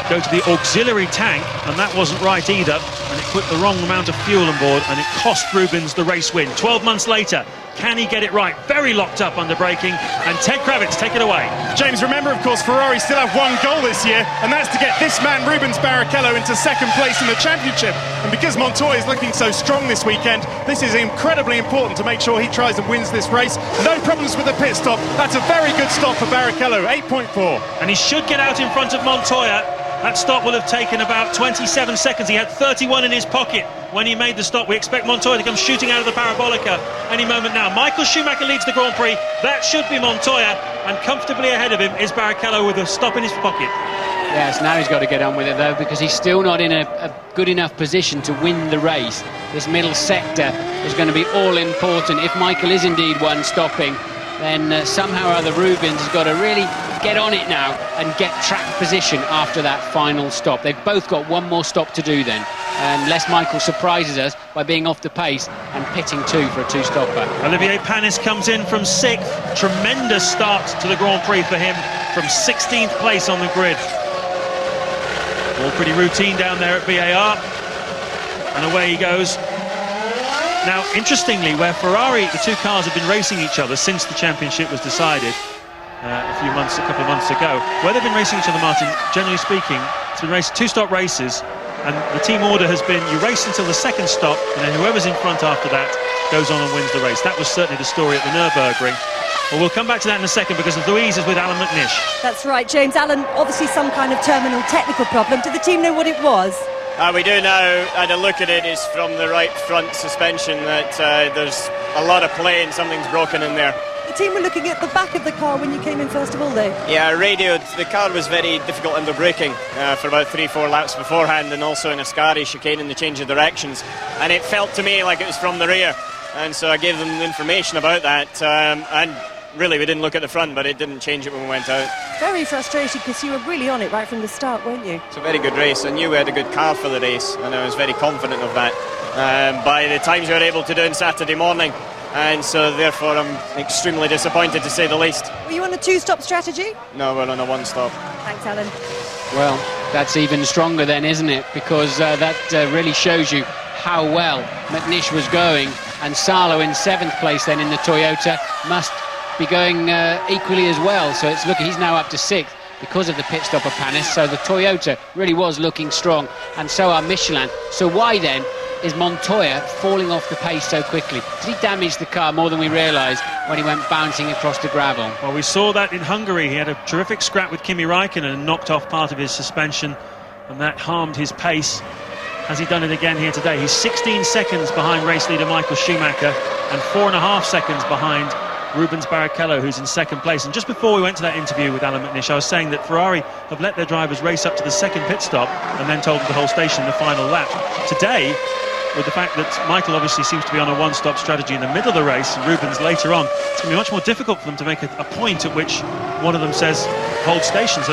go to the auxiliary tank, and that wasn't right either, and it put the wrong amount of fuel on board, and it cost Rubens the race win. 12 months later, can he get it right? Very locked up under braking, and Ted Kravitz, take it away. James, remember, of course, Ferrari still have one goal this year, and that's to get this man, Rubens Barrichello, into second place in the championship. And because Montoya is looking so strong this weekend, this is incredibly important to make sure he tries and wins this race. No problems with the pit stop. That's a very good stop for Barrichello, 8.4. And he should get out in front of Montoya. That stop will have taken about 27 seconds. He had 31 in his pocket when he made the stop. We expect Montoya to come shooting out of the Parabolica any moment now. Michael Schumacher leads the Grand Prix. That should be Montoya, and comfortably ahead of him is Barrichello with a stop in his pocket. Yes, now he's got to get on with it, though, because he's still not in a good enough position to win the race. This middle sector is going to be all important. If Michael is indeed one stopping, then somehow or other Rubens has got to really get on it now and get track position after that final stop. They've both got one more stop to do then, unless Michael surprises us by being off the pace and pitting two for a two-stopper. Olivier Panis comes in from 6th. Tremendous start to the Grand Prix for him, from 16th place on the grid. All pretty routine down there at BAR, and away he goes. Now, interestingly, where Ferrari, the two cars have been racing each other since the championship was decided a couple of months ago, where they've been racing each other, Martin, generally speaking, it's been two-stop races, and the team order has been you race until the second stop, and then whoever's in front after that goes on and wins the race. That was certainly the story at the Nürburgring. Well, we'll come back to that in a second, because Louise is with Alan McNish. That's right, James. Alan, obviously some kind of terminal technical problem. Did the team know what it was? We do now, and a look at it is from the right front suspension that there's a lot of play and something's broken in there. The team were looking at the back of the car when you came in first of all, though. Yeah, radioed. The car was very difficult under braking for about 3-4 laps beforehand, and also in a Ascari chicane in the change of directions. And it felt to me like it was from the rear, and so I gave them information about that. And really, we didn't look at the front, but it didn't change it when we went out. Very frustrating, because you were really on it right from the start, weren't you? It's a very good race. I knew we had a good car for the race, and I was very confident of that by the times we were able to do on Saturday morning. And so therefore I'm extremely disappointed, to say the least. Were you on a two-stop strategy? No, we're on a one-stop. Thanks, Alan. Well, that's even stronger then, isn't it? Because that really shows you how well McNish was going, and Salo in 7th place then in the Toyota must be going equally as well. So it's look, he's now up to 6th because of the pit stop of Panis. So the Toyota really was looking strong, and so are Michelin. So why then is Montoya falling off the pace so quickly? Did he damage the car more than we realised when he went bouncing across the gravel? Well, we saw that in Hungary. He had a terrific scrap with Kimi Räikkönen and knocked off part of his suspension, and that harmed his pace. Has he done it again here today? He's 16 seconds behind race leader Michael Schumacher and 4.5 seconds behind Rubens Barrichello, who's in 2nd place. And just before we went to that interview with Alan McNish, I was saying that Ferrari have let their drivers race up to the second pit stop and then told the whole station the final lap. Today, with the fact that Michael obviously seems to be on a one-stop strategy in the middle of the race, and Rubens later on, it's going to be much more difficult for them to make a point at which one of them says, hold station. So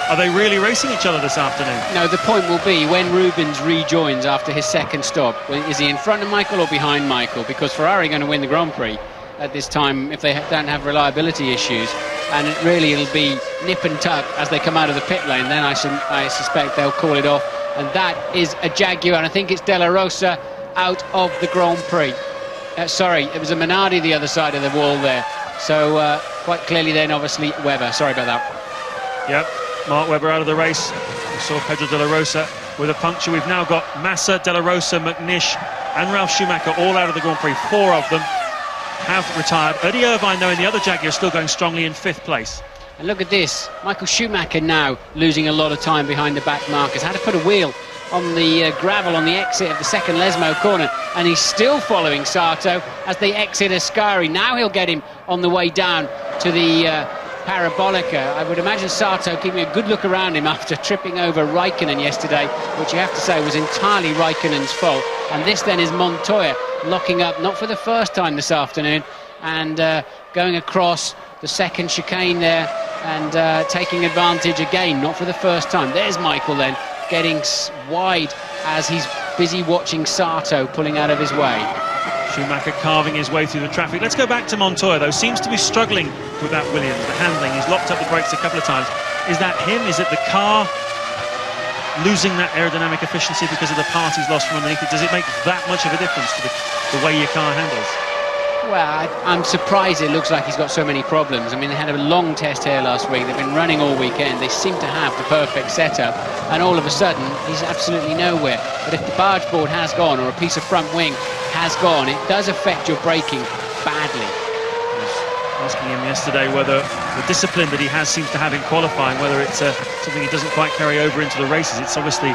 are they really racing each other this afternoon? No, the point will be when Rubens rejoins after his second stop. Is he in front of Michael or behind Michael? Because Ferrari are going to win the Grand Prix at this time if they don't have reliability issues, and it'll be nip and tuck as they come out of the pit lane. Then I suspect they'll call it off, and that is a Jaguar, and I think it's De La Rosa out of the Grand Prix. Sorry, it was a Minardi the other side of the wall there. So quite clearly then obviously Webber. Sorry about that. Yep, Mark Webber out of the race. We saw Pedro De La Rosa with a puncture. We've now got Massa, De La Rosa, McNish and Ralf Schumacher all out of the Grand Prix. 4 of them have retired. Eddie Irvine, though, in the other Jaguar, still going strongly in 5th place. And look at this, Michael Schumacher now losing a lot of time behind the back markers. Had to put a wheel on the gravel on the exit of the second Lesmo corner, and he's still following Sato as they exit Ascari. Now he'll get him on the way down to the Parabolica. I would imagine Sato keeping a good look around him after tripping over Raikkonen yesterday, which you have to say was entirely Raikkonen's fault. And this then is Montoya locking up, not for the first time this afternoon, and going across the second chicane there and taking advantage again, not for the first time. There's Michael then getting wide as he's busy watching Sato pulling out of his way. Schumacher carving his way through the traffic. Let's go back to Montoya, though. Seems to be struggling with that Williams, the handling. He's locked up the brakes a couple of times. Is that him? Is it the car losing that aerodynamic efficiency because of the part he's lost from underneath it? Does it make that much of a difference to the way your car handles? Well, I'm surprised it looks like he's got so many problems. I mean, they had a long test here last week. They've been running all weekend. They seem to have the perfect setup. And all of a sudden, he's absolutely nowhere. But if the barge board has gone or a piece of front wing has gone, it does affect your braking badly. I was asking him yesterday whether the discipline that he seems to have in qualifying, whether it's something he doesn't quite carry over into the races. It's obviously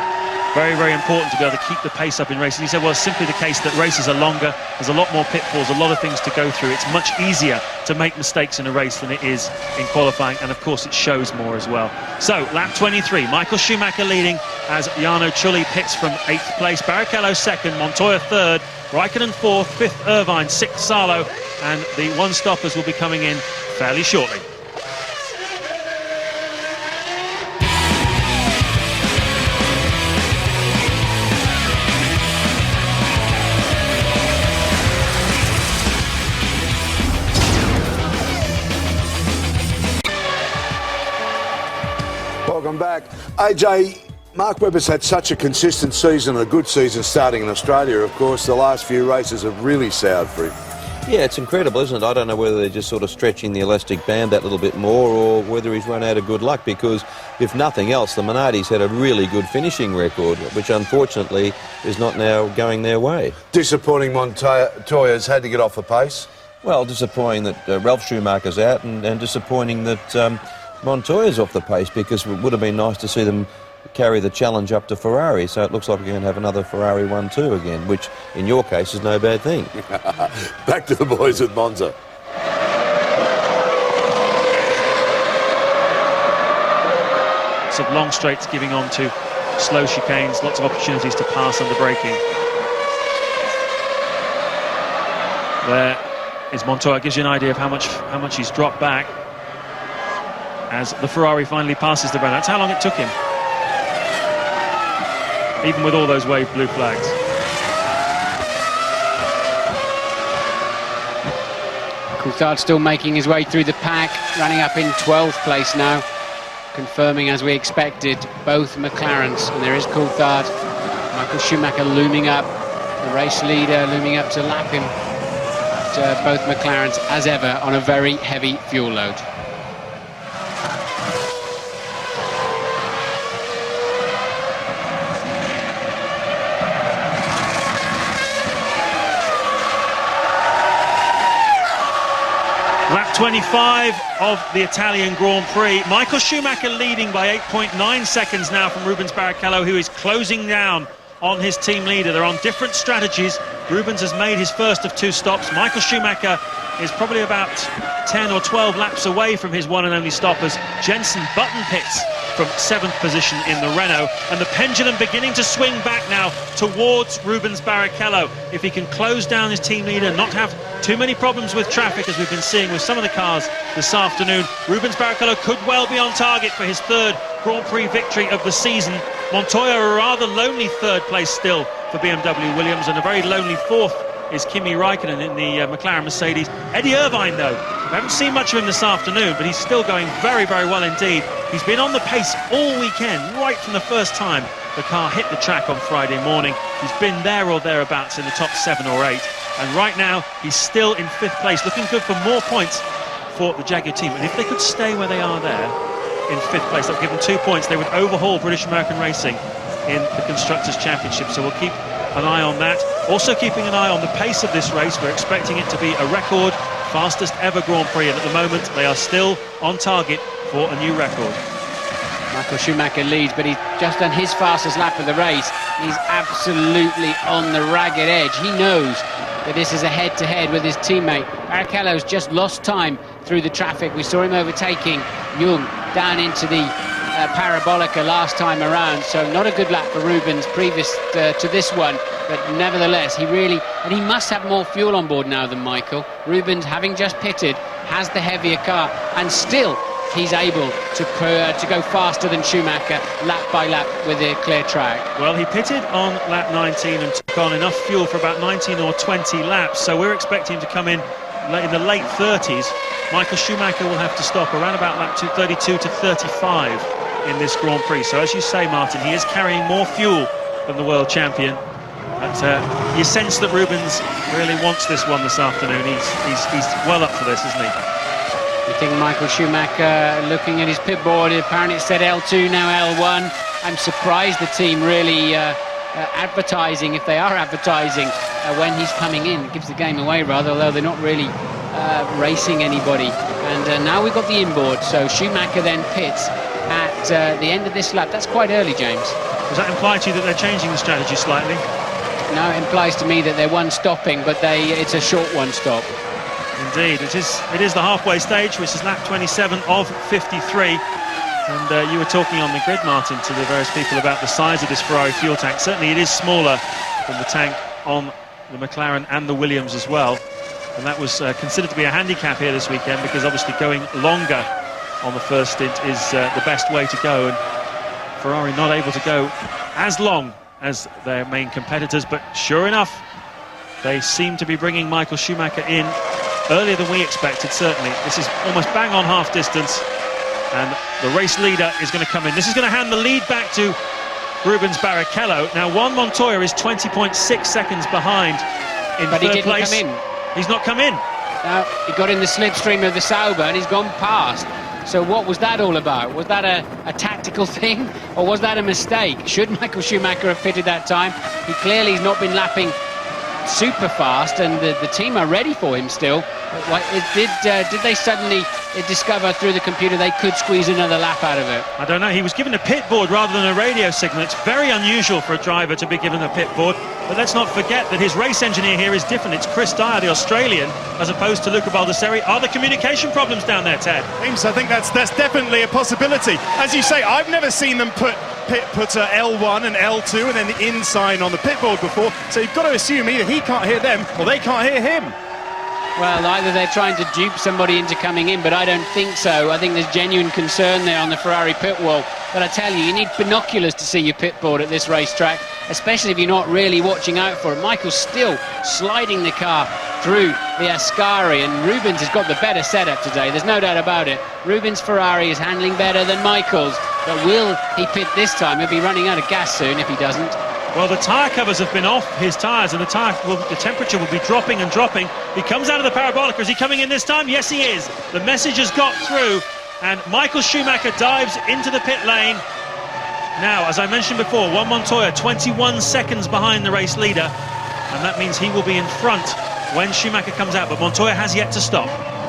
very, very important to be able to keep the pace up in races. He said, well, it's simply the case that races are longer, there's a lot more pitfalls, a lot of things to go through. It's much easier to make mistakes in a race than it is in qualifying, and of course it shows more as well. So, lap 23, Michael Schumacher leading as Jarno Trulli pits from 8th place, Barrichello 2nd, Montoya 3rd, Raikkonen 4th, 5th Irvine, 6th Salo, and the one-stoppers will be coming in fairly shortly. Welcome back. AJ, Mark Webber's had such a consistent season, a good season starting in Australia, of course. The last few races have really soured for him. Yeah, it's incredible, isn't it? I don't know whether they're just sort of stretching the elastic band that little bit more or whether he's run out of good luck, because if nothing else, the Minardi's had a really good finishing record, which unfortunately is not now going their way. Disappointing Montoya's had to get off the pace. Well, disappointing that Ralf Schumacher's out, and disappointing that Montoya's off the pace, because it would have been nice to see them carry the challenge up to Ferrari. So it looks like we're going to have another Ferrari 1-2 again, which in your case is no bad thing. Back to the boys at Monza. Lots of long straights giving on to slow chicanes, lots of opportunities to pass under braking. There is Montoya, gives you an idea of how much he's dropped back as the Ferrari finally passes the run. That's how long it took him, even with all those waved blue flags. Coulthard still making his way through the pack, running up in 12th place now, confirming, as we expected, both McLarens. And there is Coulthard, Michael Schumacher looming up, the race leader looming up to lap him. But, both McLarens, as ever, on a very heavy fuel load. Lap 25 of the Italian Grand Prix. Michael Schumacher leading by 8.9 seconds now from Rubens Barrichello, who is closing down on his team leader. They're on different strategies. Rubens has made his first of 2 stops. Michael Schumacher is probably about 10 or 12 laps away from his one and only stoppers. Jenson Button pits from 7th position in the Renault, and the pendulum beginning to swing back now towards Rubens Barrichello. If he can close down his team leader, not have too many problems with traffic as we've been seeing with some of the cars this afternoon, Rubens Barrichello could well be on target for his 3rd Grand Prix victory of the season. Montoya a rather lonely 3rd place still for BMW Williams, and a very lonely 4th is Kimi Raikkonen in the McLaren-Mercedes. Eddie Irvine, though, we haven't seen much of him this afternoon, but he's still going very, very well indeed. He's been on the pace all weekend, right from the first time the car hit the track on Friday morning. He's been there or thereabouts in the top 7 or 8. And right now, he's still in 5th place, looking good for more points for the Jaguar team. And if they could stay where they are there, in 5th place, they'll give them 2 points. They would overhaul British American Racing in the Constructors' Championship. So we'll keep an eye on that. Also keeping an eye on the pace of this race. We're expecting it to be a record fastest ever Grand Prix, and at the moment they are still on target for a new record. Michael Schumacher leads, but he's just done his fastest lap of the race. He's absolutely on the ragged edge. He knows that this is a head-to-head with his teammate. Barrichello's just lost time through the traffic. We saw him overtaking Jung down into the Parabolica last time around, so not a good lap for Rubens previous to this one, but nevertheless he must have more fuel on board now than Michael. Rubens, having just pitted, has the heavier car, and still he's able to go faster than Schumacher lap by lap with a clear track. Well, he pitted on lap 19 and took on enough fuel for about 19 or 20 laps, so we're expecting him to come in the late 30s. Michael Schumacher will have to stop around about lap 32 to 35 in this Grand Prix. So as you say, Martin, he is carrying more fuel than the world champion. But you sense that Rubens really wants this one this afternoon. He's well up for this, isn't he? You think Michael Schumacher, looking at his pit board, apparently it said L2, now L1. I'm surprised the team really advertising, if they are advertising, when he's coming in. It gives the game away, rather, although they're not really racing anybody. And now we've got the inboard, so Schumacher then pits at the end of this lap. That's quite early, James. Does that imply to you that they're changing the strategy slightly? No, it implies to me that they're one stopping, but it's a short one stop. Indeed, it is the halfway stage, which is lap 27 of 53. And you were talking on the grid, Martin, to the various people about the size of this Ferrari fuel tank. Certainly it is smaller than the tank on the McLaren and the Williams as well. And that was considered to be a handicap here this weekend, because obviously going longer on the first stint is the best way to go. And Ferrari not able to go as long as their main competitors. But sure enough, they seem to be bringing Michael Schumacher in earlier than we expected, certainly. This is almost bang on half distance, and the race leader is going to come in. This is going to hand the lead back to Rubens Barrichello. Now, Juan Montoya is 20.6 seconds behind in but third he didn't place. come in. He's not come in. No, he got in the slipstream of the Sauber and he's gone past. So what was that all about? Was that a tactical thing, or was that a mistake? Should Michael Schumacher have pitted that time? He clearly has not been lapping super fast, and the team are ready for him still. Did they suddenly discover through the computer they could squeeze another lap out of it? I don't know. He was given a pit board rather than a radio signal. It's very unusual for a driver to be given a pit board, but let's not forget that his race engineer here is different. It's Chris Dyer, the Australian, as opposed to Luca Baldessari. Are there communication problems down there, Ted? James, I think that's definitely a possibility. As you say, I've never seen them put L1 and L2 and then the in sign on the pit board before, so you've got to assume either he can't hear them or they can't hear him. Well, either they're trying to dupe somebody into coming in, but I don't think so. I think there's genuine concern there on the Ferrari pit wall. But I tell you need binoculars to see your pit board at this racetrack, especially if you're not really watching out for it. Michael's still sliding the car through the Ascari, and Rubens has got the better setup today. There's no doubt about it. Rubens' Ferrari is handling better than Michael's, but will he pit this time? He'll be running out of gas soon if he doesn't. Well, the tyre covers have been off his tyres, and the temperature will be dropping and dropping. He comes out of the Parabolica. Is he coming in this time? Yes, he is. The message has got through, and Michael Schumacher dives into the pit lane. Now, as I mentioned before, Juan Montoya 21 seconds behind the race leader, and that means he will be in front when Schumacher comes out, but Montoya has yet to stop.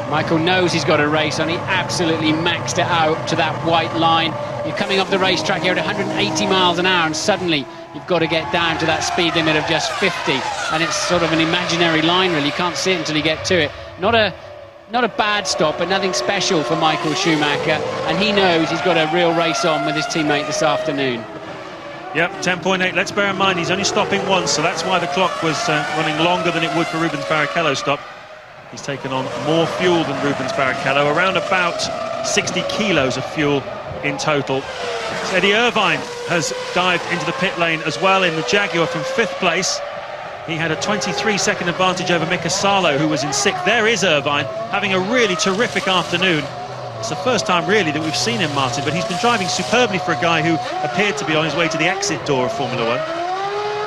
Michael knows he's got a race on. He absolutely maxed it out to that white line. You're coming off the racetrack here at 180 miles an hour, and suddenly you've got to get down to that speed limit of just 50, and it's sort of an imaginary line, really. You can't see it until you get to it. Not a bad stop, but nothing special for Michael Schumacher, and he knows he's got a real race on with his teammate this afternoon. Yep, 10.8. Let's bear in mind he's only stopping once, so that's why the clock was running longer than it would for Rubens Barrichello's stop. He's taken on more fuel than Rubens Barrichello, around about 60 kilos of fuel in total. Eddie Irvine has dived into the pit lane as well in the Jaguar from 5th place. He had a 23-second advantage over Mika Salo, who was in 6th. There is Irvine, having a really terrific afternoon. It's the first time, really, that we've seen him, Martin, but he's been driving superbly for a guy who appeared to be on his way to the exit door of Formula 1.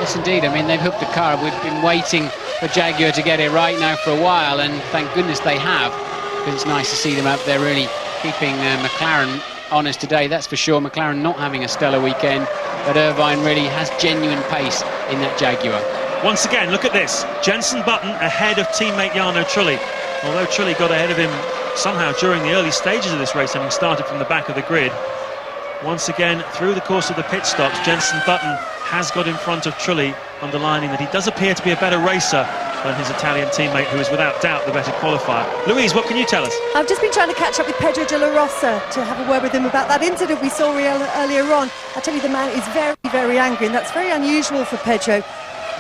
Yes, indeed. I mean, they've hooked the car. We've been waiting for Jaguar to get it right now for a while, and thank goodness they have, because it's nice to see them up there really keeping McLaren honest today, that's for sure. McLaren not having a stellar weekend, but Irvine really has genuine pace in that Jaguar. Once again, look at this. Jenson Button ahead of teammate Jarno Trulli. Although Trulli got ahead of him somehow during the early stages of this race, having started from the back of the grid. Once again, through the course of the pit stops, Jenson Button has got in front of Trulli, underlining that he does appear to be a better racer than his Italian teammate, who is without doubt the better qualifier. Louise, what can you tell us? I've just been trying to catch up with Pedro de la Rosa to have a word with him about that incident we saw earlier on. I tell you, the man is very, very angry, and that's very unusual for Pedro.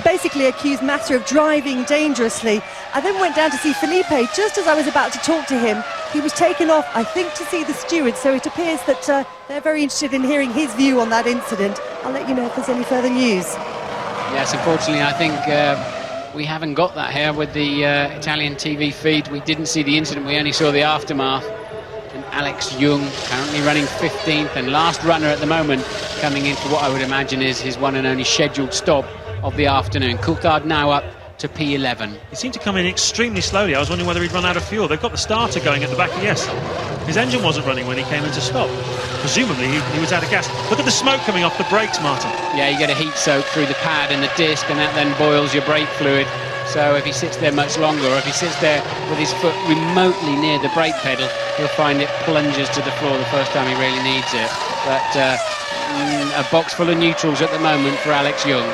Basically accused Massa of driving dangerously. I then went down to see Felipe. Just as I was about to talk to him, he was taken off, I think, to see the stewards, so it appears that they're very interested in hearing his view on that incident. I'll let you know if there's any further news. Yes, unfortunately, I think we haven't got that here with the Italian TV feed. We didn't see the incident, we only saw the aftermath. And Alex Young currently running 15th and last runner at the moment, coming in for what I would imagine is his one and only scheduled stop of the afternoon. Coulthard now up to P11. He seemed to come in extremely slowly. I was wondering whether he'd run out of fuel. They've got the starter going at the back. Yes, his engine wasn't running when he came in to stop. Presumably he was out of gas. Look at the smoke coming off the brakes, Martin. Yeah, you get a heat soak through the pad and the disc, and that then boils your brake fluid. So if he sits there much longer, or if he sits there with his foot remotely near the brake pedal, he'll find it plunges to the floor the first time he really needs it. But a box full of neutrals at the moment for Alex Young.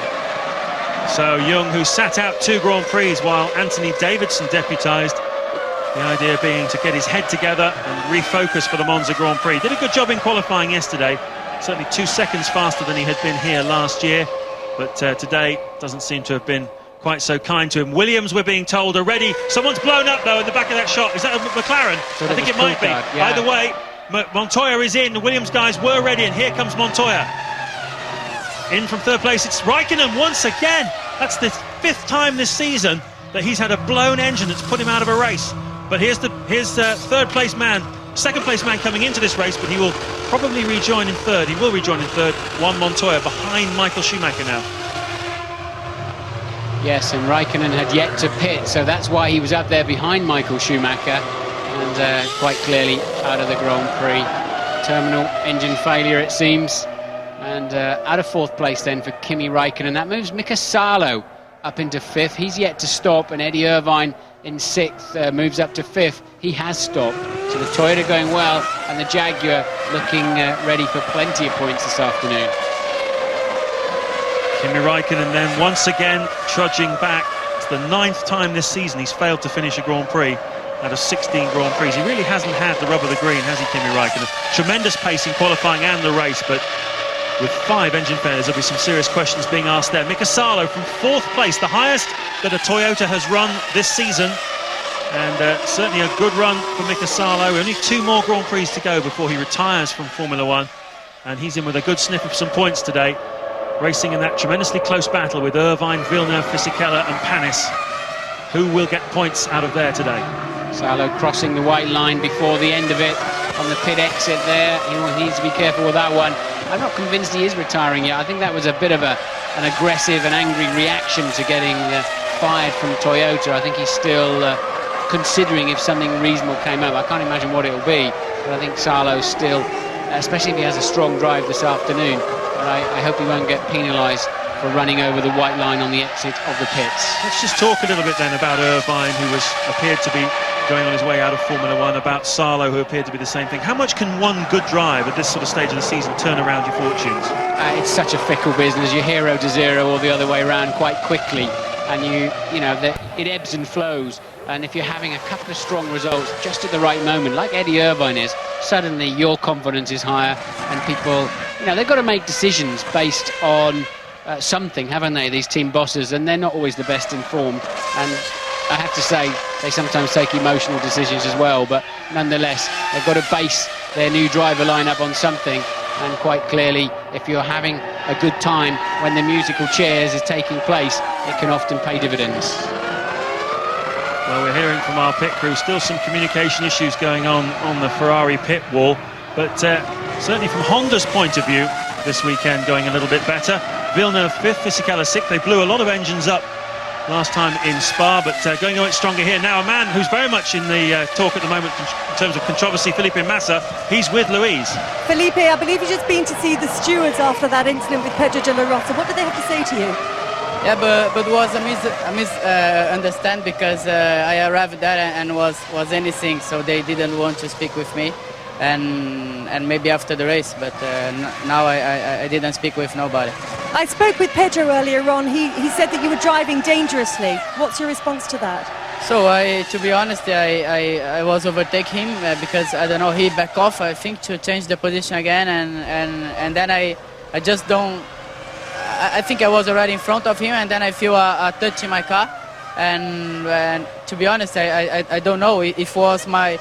So Young, who sat out 2 Grand Prix while Anthony Davidson deputised, the idea being to get his head together and refocus for the Monza Grand Prix. Did a good job in qualifying yesterday, certainly 2 seconds faster than he had been here last year, but today doesn't seem to have been quite so kind to him. Williams, we're being told, are ready. Someone's blown up though in the back of that shot. Is that a McLaren? I think it might be. Yeah. Either way, Montoya is in. The Williams guys were ready, and here comes Montoya. In from third place, it's Raikkonen once again. That's the 5th time this season that he's had a blown engine that's put him out of a race. But here's third place man, second place man coming into this race, but he will probably rejoin in third. He will rejoin in third. Juan Montoya behind Michael Schumacher now. Yes, and Raikkonen had yet to pit, so that's why he was up there behind Michael Schumacher, and quite clearly out of the Grand Prix. Terminal engine failure, it seems. And out of 4th place then for Kimi Raikkonen. That moves Mika Salo up into 5th. He's yet to stop, and Eddie Irvine in 6th moves up to 5th. He has stopped. So the Toyota going well, and the Jaguar looking ready for plenty of points this afternoon. Kimi Raikkonen then once again trudging back. It's the 9th time this season he's failed to finish a Grand Prix out of 16 Grand Prix. He really hasn't had the rub of the green, has he, Kimi Raikkonen? Tremendous pace in qualifying and the race, but with 5 engine failures, there'll be some serious questions being asked there. Mika Salo from 4th place, the highest that a Toyota has run this season, and certainly a good run for Mika Salo. Only 2 more Grand Prix to go before he retires from Formula 1, and he's in with a good sniff of some points today, racing in that tremendously close battle with Irvine, Villeneuve, Fisichella and Panis. Who will get points out of there today? Salo crossing the white line before the end of it on the pit exit there. He needs to be careful with that one. I'm not convinced he is retiring yet. I think that was a bit of an aggressive and angry reaction to getting fired from Toyota. I think he's still considering if something reasonable came up. I can't imagine what it'll be, but I think Salo's still, especially if he has a strong drive this afternoon, but I hope he won't get penalised for running over the white line on the exit of the pits. Let's just talk a little bit then about Irvine, who appeared to be going on his way out of Formula 1, about Salo, who appeared to be the same thing. How much can one good drive at this sort of stage of the season turn around your fortunes? It's such a fickle business. You're 0 to 0 or the other way around quite quickly, and it ebbs and flows. And if you're having a couple of strong results just at the right moment, like Eddie Irvine is, suddenly your confidence is higher, and people, they've got to make decisions based on something, haven't they, these team bosses, and they're not always the best informed. And I have to say, they sometimes take emotional decisions as well, but nonetheless, they've got to base their new driver lineup on something, and quite clearly, if you're having a good time when the musical chairs is taking place, it can often pay dividends. Well, we're hearing from our pit crew, still some communication issues going on the Ferrari pit wall, but certainly from Honda's point of view, this weekend going a little bit better. Villeneuve 5th, Fisichella 6th. They blew a lot of engines up last time in Spa, but going a bit stronger here. Now a man who's very much in the talk at the moment in terms of controversy, Felipe Massa, he's with Louise. Felipe, I believe you've just been to see the stewards after that incident with Pedro de la Rosa. What did they have to say to you? Yeah, but was a misunderstand because I arrived there and was anything, so they didn't want to speak with me, and maybe after the race, but now I didn't speak with nobody. I spoke with Pedro earlier on. He said that you were driving dangerously. What's your response to that? So to be honest, I was overtaking him because I don't know, he backed off, I think, to change the position again, and then I just don't. I think I was already in front of him, and then I feel a touch in my car, and to be honest, I don't know if it was my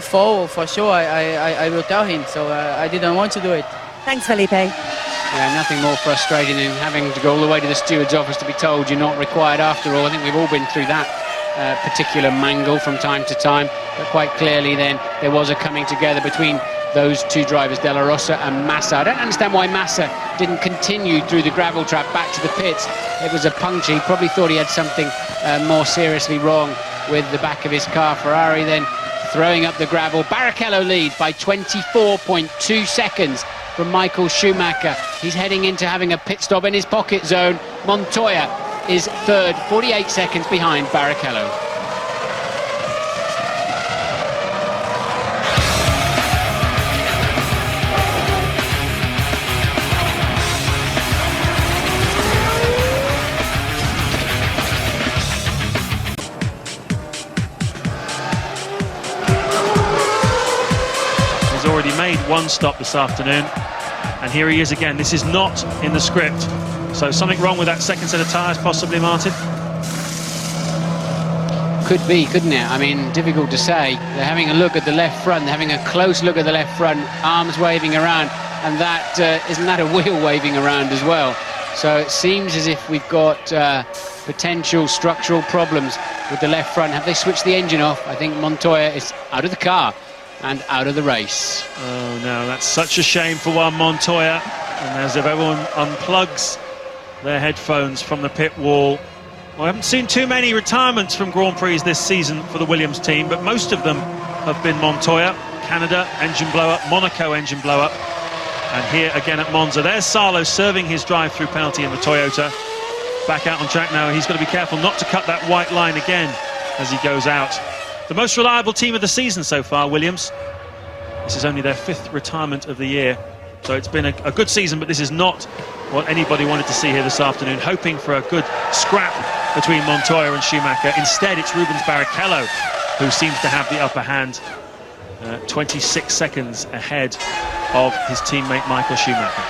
fault. For sure, I will tell him. So I didn't want to do it. Thanks, Felipe. Yeah, nothing more frustrating than having to go all the way to the steward's office to be told you're not required after all. I think we've all been through that particular mangle from time to time, but quite clearly then there was a coming together between those two drivers, De La Rosa and Massa. I don't understand why Massa didn't continue through the gravel trap back to the pits. It was a puncture. He probably thought he had something more seriously wrong with the back of his car. Ferrari then throwing up the gravel. Barrichello leads by 24.2 seconds from Michael Schumacher. He's heading into having a pit stop in his pocket zone. Montoya is third, 48 seconds behind Barrichello. Already made one stop this afternoon, and here he is again. This is not in the script, so something wrong with that second set of tyres possibly, Martin? Could be, couldn't it? I mean, difficult to say. They're having a look at the left front, they're having a close look at the left front, arms waving around, and that isn't that a wheel waving around as well? So it seems as if we've got potential structural problems with the left front. Have they switched the engine off? I think Montoya is out of the car and out of the race. Oh no, that's such a shame for Juan Montoya. And as if everyone unplugs their headphones from the pit wall. Well, I haven't seen too many retirements from Grand Prix this season for the Williams team, but most of them have been Montoya. Canada, engine blow-up, Monaco, engine blow-up. And here again at Monza, there's Salo serving his drive-through penalty in the Toyota. Back out on track now, he's got to be careful not to cut that white line again as he goes out. The most reliable team of the season so far, Williams. This is only their 5th retirement of the year. So it's been a good season, but this is not what anybody wanted to see here this afternoon, hoping for a good scrap between Montoya and Schumacher. Instead, it's Rubens Barrichello who seems to have the upper hand, 26 seconds ahead of his teammate Michael Schumacher.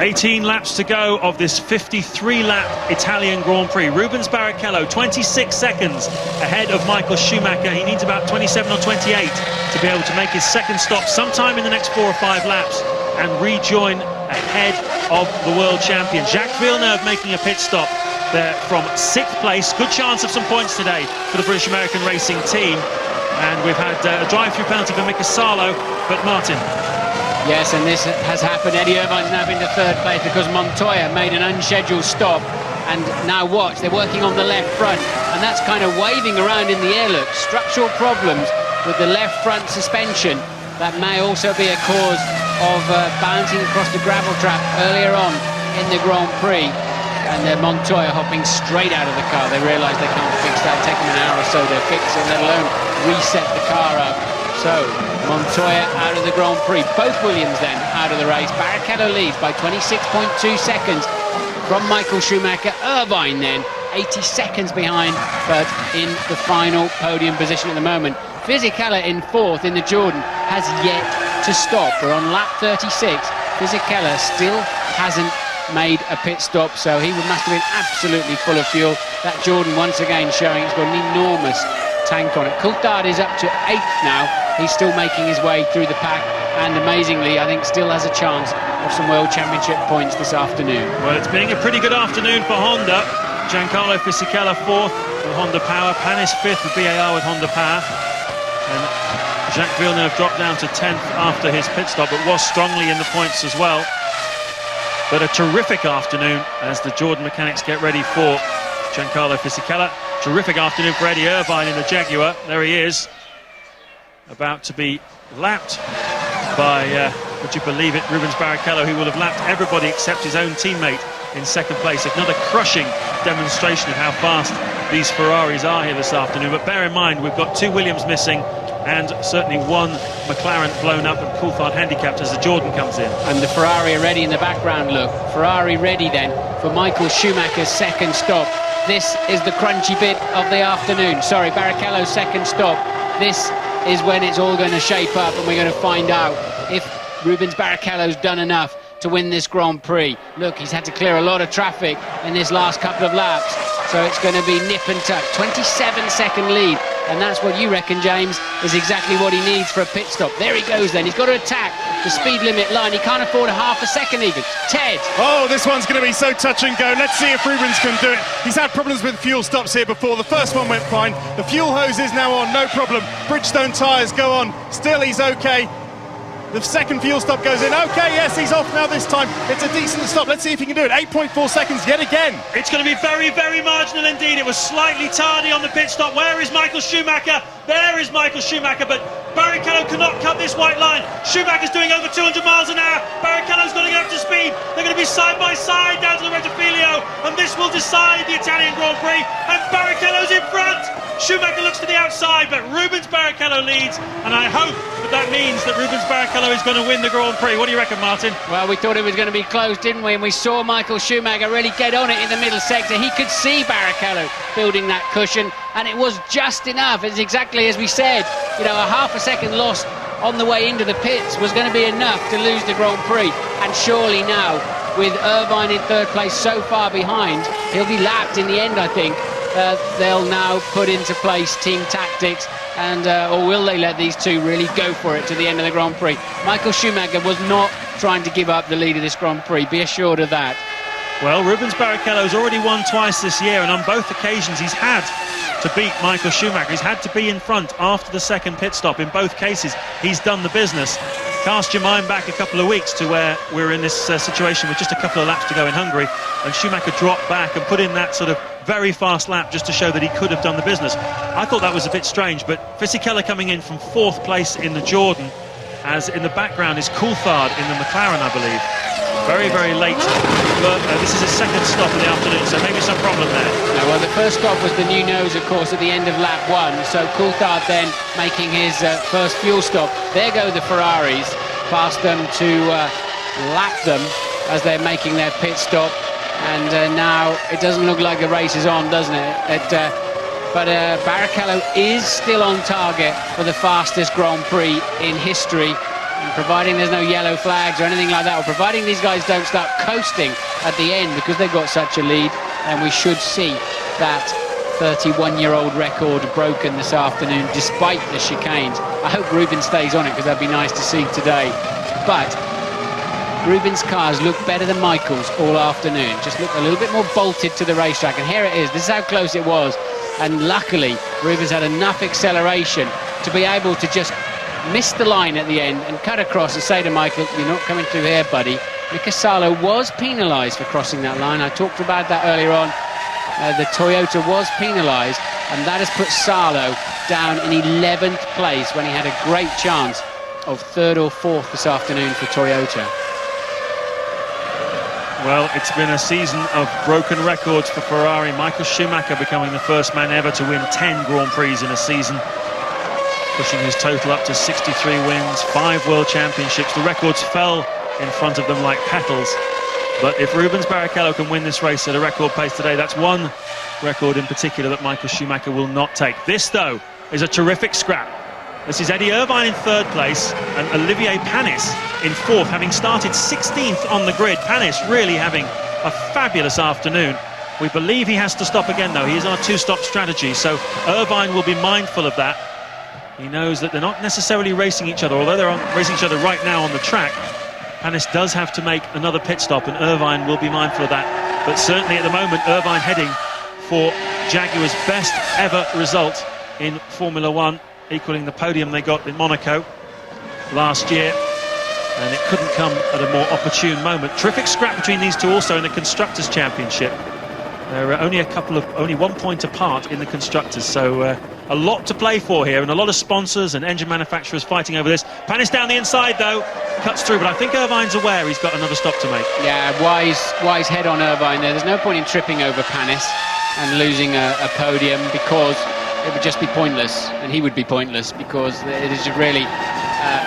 18 laps to go of this 53-lap Italian Grand Prix. Rubens Barrichello, 26 seconds ahead of Michael Schumacher. He needs about 27 or 28 to be able to make his second stop sometime in the next 4 or 5 laps and rejoin ahead of the world champion. Jacques Villeneuve making a pit stop there from 6th place. Good chance of some points today for the British American racing team. And we've had a drive-through penalty for Mikel Salo, but Martin. Yes, and this has happened. Eddie Irvine's now been to 3rd place because Montoya made an unscheduled stop. And now watch, they're working on the left front. And that's kind of waving around in the air, look. Structural problems with the left front suspension. That may also be a cause of bouncing across the gravel trap earlier on in the Grand Prix. And Montoya hopping straight out of the car. They realise they can't fix that. Take them an hour or so to fix it, let alone reset the car up. So, Montoya out of the Grand Prix. Both Williams then out of the race. Barrichello leads by 26.2 seconds from Michael Schumacher. Irvine then 80 seconds behind, but in the final podium position at the moment. Fisichella in 4th in the Jordan has yet to stop. We're on lap 36. Fisichella still hasn't made a pit stop, so he must have been absolutely full of fuel. That Jordan once again showing it's got an enormous tank on it. Coulthard is up to 8th now. He's still making his way through the pack, and amazingly, I think still has a chance of some World Championship points this afternoon. Well, it's been a pretty good afternoon for Honda. Giancarlo Fisichella 4th with Honda Power, Panis 5th with BAR with Honda Power, and Jacques Villeneuve dropped down to 10th after his pit stop, but was strongly in the points as well. But a terrific afternoon as the Jordan mechanics get ready for Giancarlo Fisichella. Terrific afternoon for Eddie Irvine in the Jaguar. There he is, about to be lapped by, would you believe it, Rubens Barrichello, who will have lapped everybody except his own teammate in second place. Another crushing demonstration of how fast these Ferraris are here this afternoon. But bear in mind, we've got 2 Williams missing and certainly 1 McLaren blown up and Coulthard handicapped as the Jordan comes in. And the Ferrari are ready in the background, look. Ferrari ready then for Michael Schumacher's second stop. This is the crunchy bit of the afternoon. Sorry, Barrichello's second stop. This is when it's all going to shape up, and we're going to find out if Rubens Barrichello's done enough to win this Grand Prix. Look, he's had to clear a lot of traffic in this last couple of laps, so it's going to be nip and tuck. 27-second lead, and that's what you reckon, James, is exactly what he needs for a pit stop. There he goes then. He's got to attack the speed limit line. He can't afford a half a second even. Ted. Oh, this one's going to be so touch and go. Let's see if Rubens can do it. He's had problems with fuel stops here before. The first one went fine. The fuel hose is now on, no problem. Bridgestone tyres go on. Still he's okay. The second fuel stop goes in. Okay, yes, he's off now this time. It's a decent stop. Let's see if he can do it. 8.4 seconds yet again. It's going to be very, very marginal indeed. It was slightly tardy on the pit stop. Where is Michael Schumacher? There is Michael Schumacher, but Barrichello cannot cut this white line. Schumacher's doing over 200 miles an hour. Barrichello's got to get up to speed. They're going to be side by side down to the Rettifilio, and this will decide the Italian Grand Prix. And Barrichello's in front. Schumacher looks to the outside, but Rubens Barrichello leads, and I hope that means that Rubens Barrichello is going to win the Grand Prix. What do you reckon, Martin? Well, we thought it was going to be close, didn't we? And we saw Michael Schumacher really get on it in the middle sector. He could see Barrichello building that cushion, and it was just enough. It's exactly as we said. You know, a half a second loss on the way into the pits was going to be enough to lose the Grand Prix. And surely now, with Irvine in third place so far behind, he'll be lapped in the end, I think. They'll now put into place team tactics, and or will they let these two really go for it to the end of the Grand Prix? Michael Schumacher was not trying to give up the lead of this Grand Prix, be assured of that. Well, Rubens Barrichello's already won twice this year, and on both occasions he's had to beat Michael Schumacher. He's had to be in front after the second pit stop. In both cases, he's done the business. Cast your mind back a couple of weeks to where we're in this situation with just a couple of laps to go in Hungary, and Schumacher dropped back and put in that sort of very fast lap just to show that he could have done the business. I thought that was a bit strange, but Fisichella coming in from 4th place in the Jordan, as in the background is Coulthard in the McLaren, I believe. Very, very late, but this is his second stop of the afternoon, so maybe some problem there. No, well, the first stop was the new nose, of course, at the end of lap 1, so Coulthard then making his first fuel stop. There go the Ferraris, past them to lap them as they're making their pit stop. And now it doesn't look like the race is on, doesn't it? But Barrichello is still on target for the fastest Grand Prix in history, and providing there's no yellow flags or anything like that, or providing these guys don't start coasting at the end because they've got such a lead, and we should see that 31-year-old record broken this afternoon despite the chicanes. I hope Rubens stays on it because that'd be nice to see today. But Rubens' cars look better than Michael's all afternoon. Just look a little bit more bolted to the racetrack, and here it is. This is how close it was, and luckily Rubens had enough acceleration to be able to just miss the line at the end and cut across and say to Michael, you're not coming through here, buddy. Mika Salo was penalised for crossing that line. I talked about that earlier on. The Toyota was penalised, and that has put Salo down in 11th place when he had a great chance of 3rd or 4th this afternoon for Toyota. Well, it's been a season of broken records for Ferrari. Michael Schumacher becoming the first man ever to win 10 Grand Prix in a season, pushing his total up to 63 wins, 5 World Championships. The records fell in front of them like petals. But if Rubens Barrichello can win this race at a record pace today, that's one record in particular that Michael Schumacher will not take. This, though, is a terrific scrap. This is Eddie Irvine in 3rd place and Olivier Panis in 4th, having started 16th on the grid. Panis really having a fabulous afternoon. We believe he has to stop again, though. He is on a two-stop strategy, so Irvine will be mindful of that. He knows that they're not necessarily racing each other, although they're racing each other right now on the track. Panis does have to make another pit stop, and Irvine will be mindful of that. But certainly at the moment, Irvine heading for Jaguar's best ever result in Formula One, equaling the podium they got in Monaco last year. And it couldn't come at a more opportune moment. Terrific scrap between these two also in the Constructors' Championship. They're only 1 point apart in the Constructors, so a lot to play for here, and a lot of sponsors and engine manufacturers fighting over this. Panis down the inside, though, cuts through, but I think Irvine's aware he's got another stop to make. Yeah, wise head on Irvine there. There's no point in tripping over Panis and losing a podium, because it would just be pointless, and he would be pointless, because it is really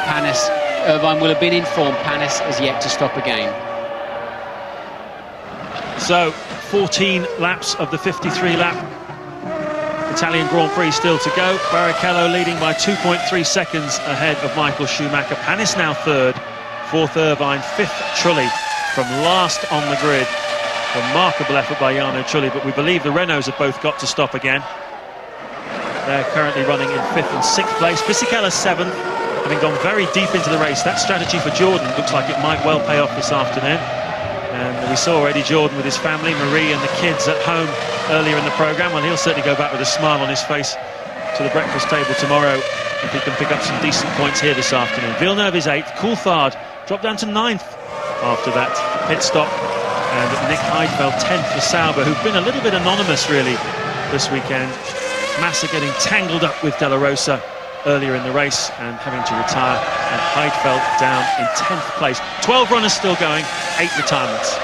Panis. Irvine will have been informed. Panis is yet to stop again. So 14 laps of the 53-lap Italian Grand Prix still to go. Barrichello leading by 2.3 seconds ahead of Michael Schumacher. Panis now third, fourth Irvine, fifth Trulli from last on the grid. Remarkable effort by Jarno Trulli, but we believe the Renaults have both got to stop again. They're currently running in fifth and sixth place. Fisichella seventh, having gone very deep into the race. That strategy for Jordan looks like it might well pay off this afternoon. And we saw Eddie Jordan with his family, Marie and the kids at home earlier in the programme. Well, he'll certainly go back with a smile on his face to the breakfast table tomorrow if he can pick up some decent points here this afternoon. Villeneuve is 8th, Coulthard dropped down to 9th after that pit stop. And Nick Heidfeld 10th for Sauber, who've been a little bit anonymous really this weekend. Massa getting tangled up with De La Rosa earlier in the race and having to retire, and Heidfeld down in 10th place. 12 runners still going, 8 retirements.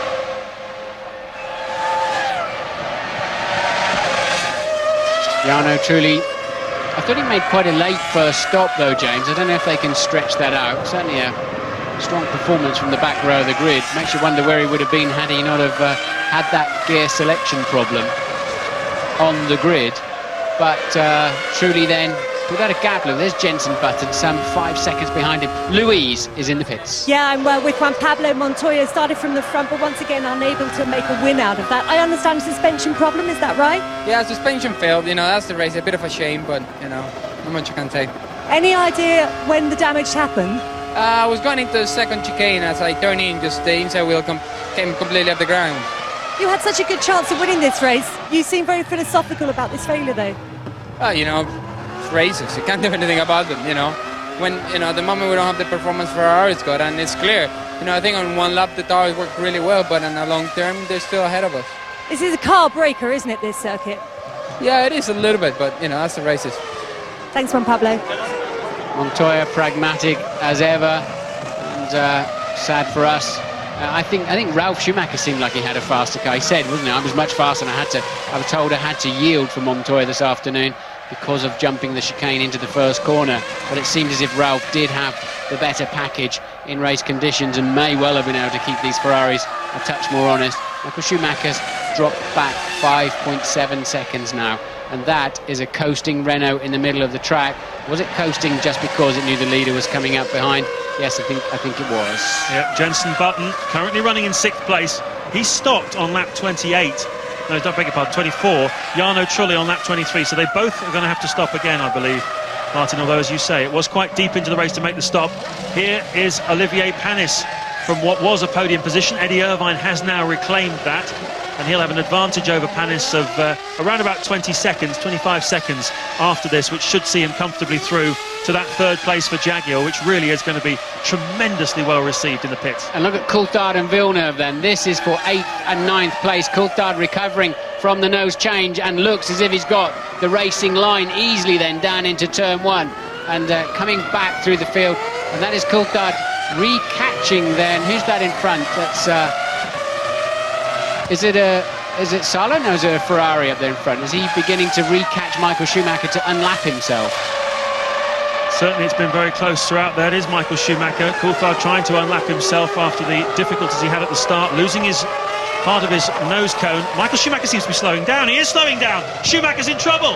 Jarno Trulli, I thought he made quite a late first stop though, James. I don't know if they can stretch that out. Certainly a strong performance from the back row of the grid. Makes you wonder where he would have been had he not have had that gear selection problem on the grid. But Trulli then put out a gap. There's Jenson Button, some 5 seconds behind him. Louise is in the pits. Yeah, I'm with Juan Pablo Montoya. Started from the front, but once again unable to make a win out of that. I understand a suspension problem, is that right? Yeah, suspension failed. You know, that's the race. A bit of a shame, but, you know, not much you can say. Any idea when the damage happened? I was going into the second chicane. As I turned in, just the inside wheel came completely off the ground. You had such a good chance of winning this race. You seem very philosophical about this failure, though. You know, races, you can't do anything about them, you know. When, you know, at the moment we don't have the performance Ferrari's got, and it's clear. You know, I think on one lap the tires worked really well, but in the long term they're still ahead of us. This is a car breaker, isn't it, this circuit? Yeah, it is a little bit, but, you know, that's the races. Thanks, Juan Pablo. Montoya pragmatic as ever, and sad for us. I think Ralf Schumacher seemed like he had a faster car. He said, wasn't it, I was much faster, and I was told I had to yield for Montoya this afternoon because of jumping the chicane into the first corner. But it seemed as if Ralf did have the better package in race conditions and may well have been able to keep these Ferraris a touch more honest. Michael Schumacher's dropped back 5.7 seconds now, and that is a coasting Renault in the middle of the track. Was it coasting just because it knew the leader was coming up behind? Yes, I think it was. Yeah, Jenson Button currently running in 6th place. He stopped on lap 28. No, don't beg your pardon, 24. Jarno Trulli on lap 23. So they both are going to have to stop again, I believe, Martin, although, as you say, it was quite deep into the race to make the stop. Here is Olivier Panis from what was a podium position. Eddie Irvine has now reclaimed that, and he'll have an advantage over Panis of around about 20 seconds, 25 seconds after this, which should see him comfortably through to that 3rd place for Jaguar, which really is going to be tremendously well received in the pits. And look at Coulthard and Villeneuve then. This is for 8th and 9th place. Coulthard recovering from the nose change and looks as if he's got the racing line easily then down into turn 1 and coming back through the field. And that is Coulthard recatching then. Who's that in front? That's is it Sala? No, is it a Ferrari up there in front? Is he beginning to recatch Michael Schumacher to unlap himself? Certainly it's been very close throughout there. It is Michael Schumacher. Coulthard trying to unlap himself after the difficulties he had at the start, losing his part of his nose cone. Michael Schumacher seems to be slowing down. He is slowing down. Schumacher's in trouble.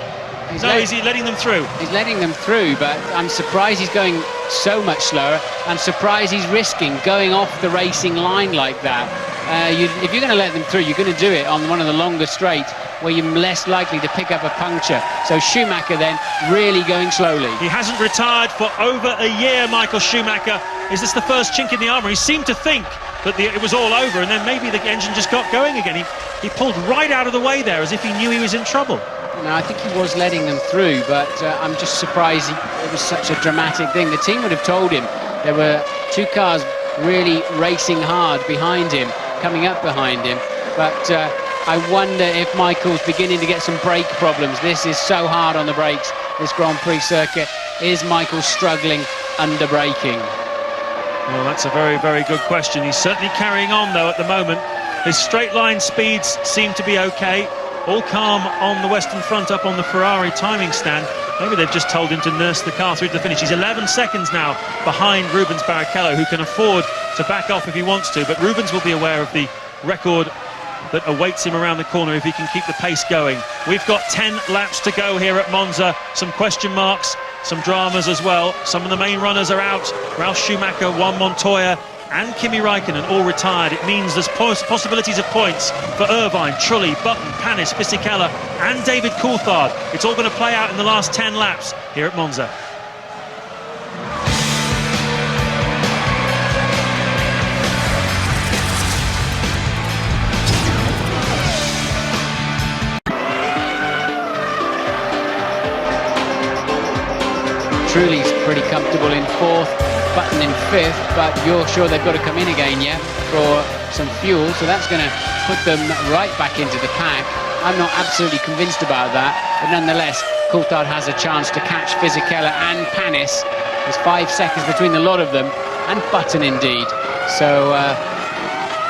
Is he letting them through? He's letting them through, but I'm surprised he's going so much slower. I'm surprised he's risking going off the racing line like that. if you're going to let them through, you're going to do it on one of the longer straights where you're less likely to pick up a puncture. So Schumacher then really going slowly. He hasn't retired for over a year, Michael Schumacher. Is this the first chink in the armour? He seemed to think that it was all over, and then maybe the engine just got going again. He pulled right out of the way there as if he knew he was in trouble. No, I think he was letting them through, but I'm just surprised it was such a dramatic thing. The team would have told him there were two cars really racing hard behind him, coming up behind him, but I wonder if Michael's beginning to get some brake problems. This is so hard on the brakes, this Grand Prix circuit. Is Michael struggling under braking? Well, that's a very, very good question. He's certainly carrying on, though, at the moment. His straight line speeds seem to be okay. All calm on the Western front up on the Ferrari timing stand. Maybe they've just told him to nurse the car through to the finish. He's 11 seconds now behind Rubens Barrichello, who can afford to back off if he wants to. But Rubens will be aware of the record that awaits him around the corner if he can keep the pace going. We've got 10 laps to go here at Monza. Some question marks, some dramas as well. Some of the main runners are out. Ralf Schumacher, Juan Montoya and Kimi Raikkonen all retired. It means there's possibilities of points for Irvine, Trulli, Button, Panis, Fisichella and David Coulthard. It's all going to play out in the last 10 laps here at Monza. Trulli's pretty comfortable in 4th, Button in 5th, but you're sure they've got to come in again, yeah, for some fuel, so that's going to put them right back into the pack. I'm not absolutely convinced about that, but nonetheless, Coulthard has a chance to catch Fisichella and Panis. There's 5 seconds between the lot of them, and Button indeed. So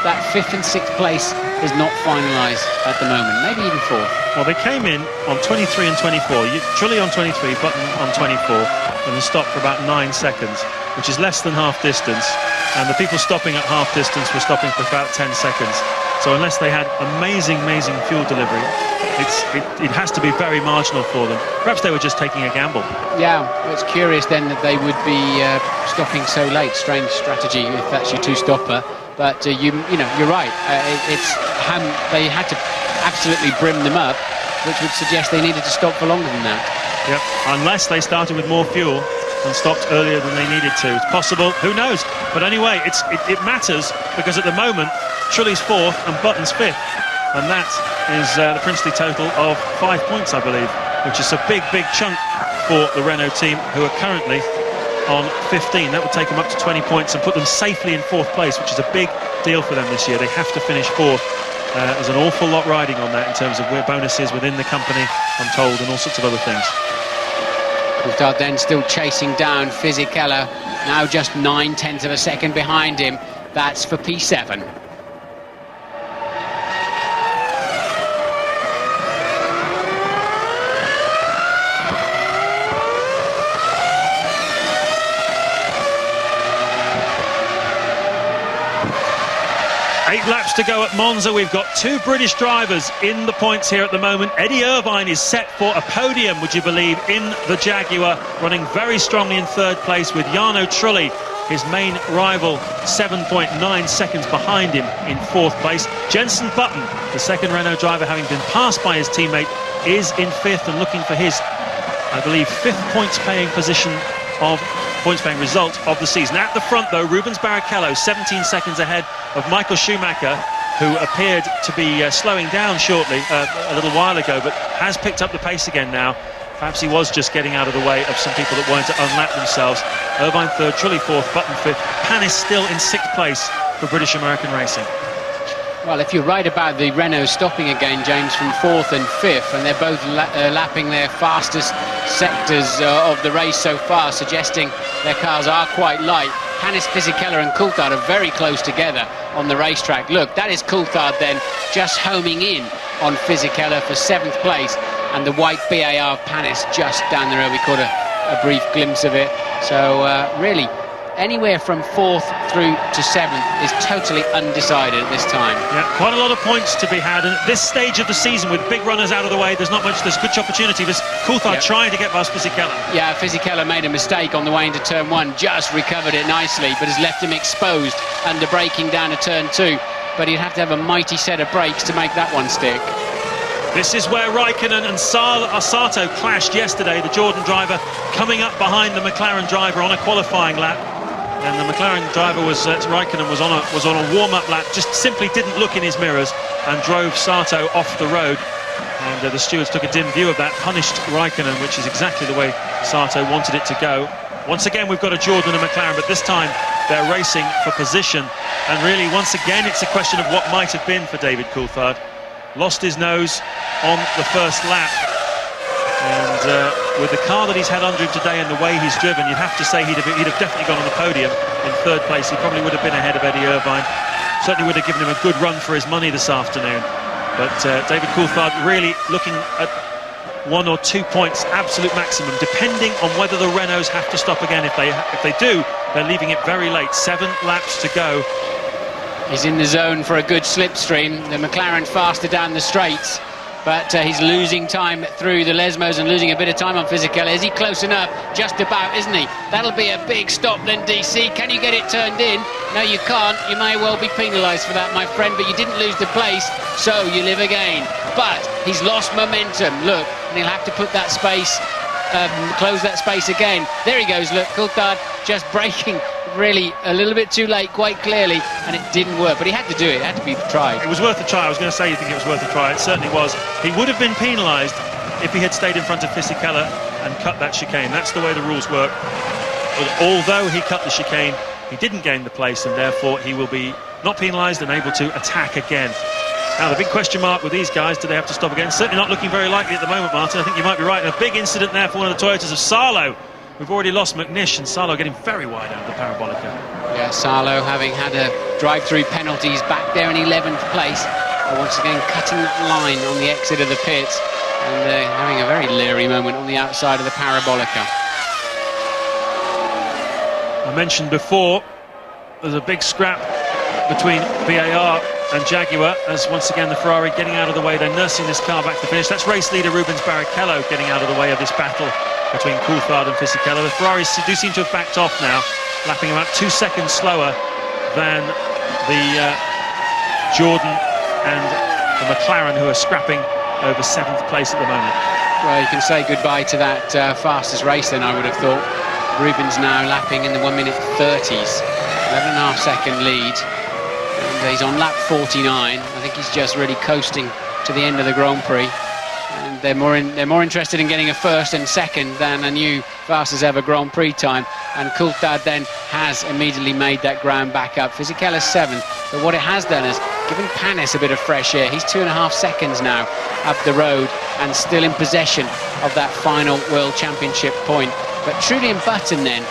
that 5th and 6th place is not finalised at the moment, maybe even 4th. Well, they came in on 23 and 24. Trulli on 23, Button on 24, and then stopped for about 9 seconds, which is less than half distance. And the people stopping at half distance were stopping for about 10 seconds. So unless they had amazing fuel delivery, it has to be very marginal for them. Perhaps they were just taking a gamble. Yeah, it's curious then that they would be stopping so late. Strange strategy if that's your two-stopper. But you know, you're right. They had to absolutely brim them up, which would suggest they needed to stop for longer than that. Yep, unless they started with more fuel and stopped earlier than they needed to. It's possible, who knows? But anyway, it matters because at the moment, Trulli's 4th and Button's 5th. And that is the princely total of 5 points, I believe, which is a big chunk for the Renault team, who are currently on 15. That would take them up to 20 points and put them safely in 4th place, which is a big deal for them this year. They have to finish 4th. There's an awful lot riding on that in terms of bonuses within the company, I'm told, and all sorts of other things. Coulthard then still chasing down Fisichella, now just 9/10 of a second behind him. That's for P7. 8 laps to go at Monza. We've got 2 British drivers in the points here at the moment. Eddie Irvine is set for a podium, would you believe, in the Jaguar, running very strongly in 3rd place with Jarno Trulli, his main rival, 7.9 seconds behind him in 4th place. Jenson Button, the 2nd Renault driver, having been passed by his teammate, is in 5th and looking for his, I believe, 5th points-paying position of points-paying result of the season. At the front, though, Rubens Barrichello, 17 seconds ahead of Michael Schumacher, who appeared to be slowing down shortly, a little while ago, but has picked up the pace again now. Perhaps he was just getting out of the way of some people that wanted to unlap themselves. Irvine 3rd, Trulli 4th, Button 5th. Panis still in 6th place for British American Racing. Well, if you're right about the Renault stopping again, James, from 4th and 5th, and they're both lapping their fastest sectors of the race so far, suggesting their cars are quite light. Panis, Fisichella and Coulthard are very close together on the racetrack. Look, that is Coulthard then just homing in on Fisichella for 7th place, and the white BAR of Panis just down the road. We caught a brief glimpse of it. So really, anywhere from 4th through to 7th is totally undecided at this time. Yeah, quite a lot of points to be had, and at this stage of the season, with big runners out of the way, there's good opportunity. There's Coulthard trying to get past Fisichella. Yeah, Fisichella made a mistake on the way into turn 1, just recovered it nicely, but has left him exposed under braking down to turn 2. but he'd have to have a mighty set of brakes to make that one stick. This is where Raikkonen and Sato clashed yesterday. The Jordan driver coming up behind the McLaren driver on a qualifying lap. And the McLaren driver Raikkonen was on a warm-up lap, just simply didn't look in his mirrors and drove Sato off the road. And the stewards took a dim view of that, punished Raikkonen, which is exactly the way Sato wanted it to go. Once again, we've got a Jordan and a McLaren, but this time they're racing for position. And really, once again, it's a question of what might have been for David Coulthard. Lost his nose on the first lap. And with the car that he's had under him today and the way he's driven, you'd have to say he'd have definitely gone on the podium in third place. He probably would have been ahead of Eddie Irvine. Certainly would have given him a good run for his money this afternoon. But David Coulthard really looking at 1 or 2 points, absolute maximum, depending on whether the Renaults have to stop again. If they do, they're leaving it very late. 7 laps to go. He's in the zone for a good slipstream. The McLaren faster down the straights, but he's losing time through the Lesmos and losing a bit of time on Fisichella. Is he close enough? Just about, isn't he? That'll be a big stop then, DC. Can you get it turned in? No, you can't. You may well be penalised for that, my friend, but you didn't lose the place, so you live again. But he's lost momentum, look, and he'll have to put that space, close that space again. There he goes, look, Coulthard just braking really a little bit too late, quite clearly, and it didn't work, but he had to do it. It had to be tried. It was worth a try. I was going to say you think it was worth a try. It certainly was. He would have been penalised if he had stayed in front of Fisichella and cut that chicane. That's the way the rules work. But although he cut the chicane, he didn't gain the place, and therefore he will be not penalised and able to attack again. Now the big question mark with these guys, do they have to stop again? Certainly not looking very likely at the moment, Martin. I think you might be right. And a big incident there for one of the Toyotas of Salo. We've already lost McNish, and Salo getting very wide out of the Parabolica. Yeah, Salo having had a drive-through penalties back there in 11th place. But once again cutting that line on the exit of the pits and having a very leery moment on the outside of the Parabolica. I mentioned before, there's a big scrap between VAR and Jaguar, as once again the Ferrari getting out of the way. They're nursing this car back to finish. That's race leader Rubens Barrichello getting out of the way of this battle between Coulthard and Fisichella. The Ferraris do seem to have backed off now, lapping about 2 seconds slower than the Jordan and the McLaren, who are scrapping over 7th place at the moment. Well, you can say goodbye to that fastest race then, I would have thought. Rubens now lapping in the 1 minute 30s, 11.5 second lead. And he's on lap 49. I think he's just really coasting to the end of the Grand Prix. And they're more interested in getting a first and second than a new fastest ever Grand Prix time. And Coulthard then has immediately made that ground back up. Fisichella's 7th, but what it has done is given Panis a bit of fresh air. He's 2.5 seconds now up the road and still in possession of that final World Championship point. But Trulli and Button then,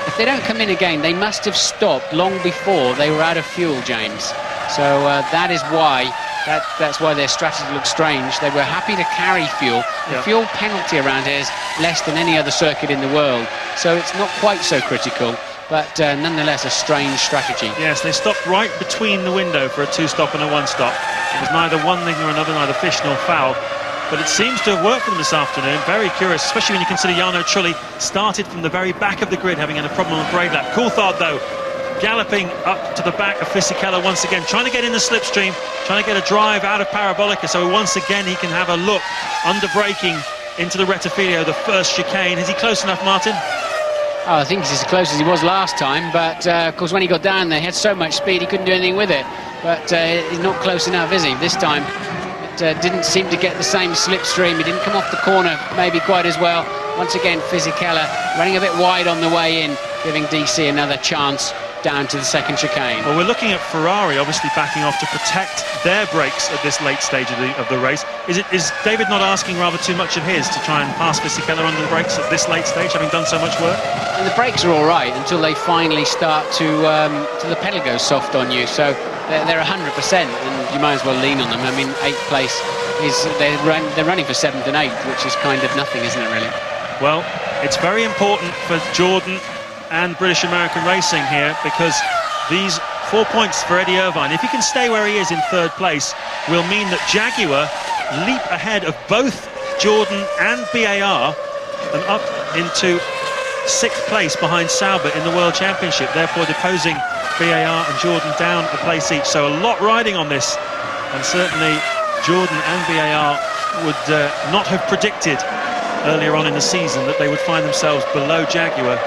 if they don't come in again, they must have stopped long before they were out of fuel, James. So that is why. That's why their strategy looks strange. They were happy to carry fuel. The fuel penalty around here is less than any other circuit in the world, so it's not quite so critical, but nonetheless a strange strategy. Yes, they stopped right between the window for a 2-stop and a 1-stop. It was neither one thing nor another, neither fish nor fowl, but it seems to have worked for them this afternoon. Very curious, especially when you consider Jarno Trulli started from the very back of the grid, having had a problem on the brake lap. Coulthard, though, galloping up to the back of Fisichella once again, trying to get in the slipstream, trying to get a drive out of Parabolica, so once again he can have a look under braking into the Rettifilo, the first chicane. Is he close enough, Martin? Oh, I think he's as close as he was last time, but of course when he got down there he had so much speed he couldn't do anything with it. But he's not close enough, is he? This time it didn't seem to get the same slipstream. He didn't come off the corner maybe quite as well. Once again Fisichella running a bit wide on the way in, giving DC another chance down to the second chicane. Well, we're looking at Ferrari obviously backing off to protect their brakes at this late stage of the race. Is David not asking rather too much of his to try and pass Fisichella under the brakes at this late stage, having done so much work? And the brakes are all right until they finally start to the pedal goes soft on you. So they're 100%, and you might as well lean on them. I mean, 8th place is they're running for 7th and 8th, which is kind of nothing, isn't it, really? Well, it's very important for Jordan and British American Racing here, because these 4 points for Eddie Irvine, if he can stay where he is in 3rd place, will mean that Jaguar leap ahead of both Jordan and BAR and up into 6th place behind Sauber in the World Championship, therefore deposing BAR and Jordan down a place each. So a lot riding on this, and certainly Jordan and BAR would not have predicted earlier on in the season that they would find themselves below Jaguar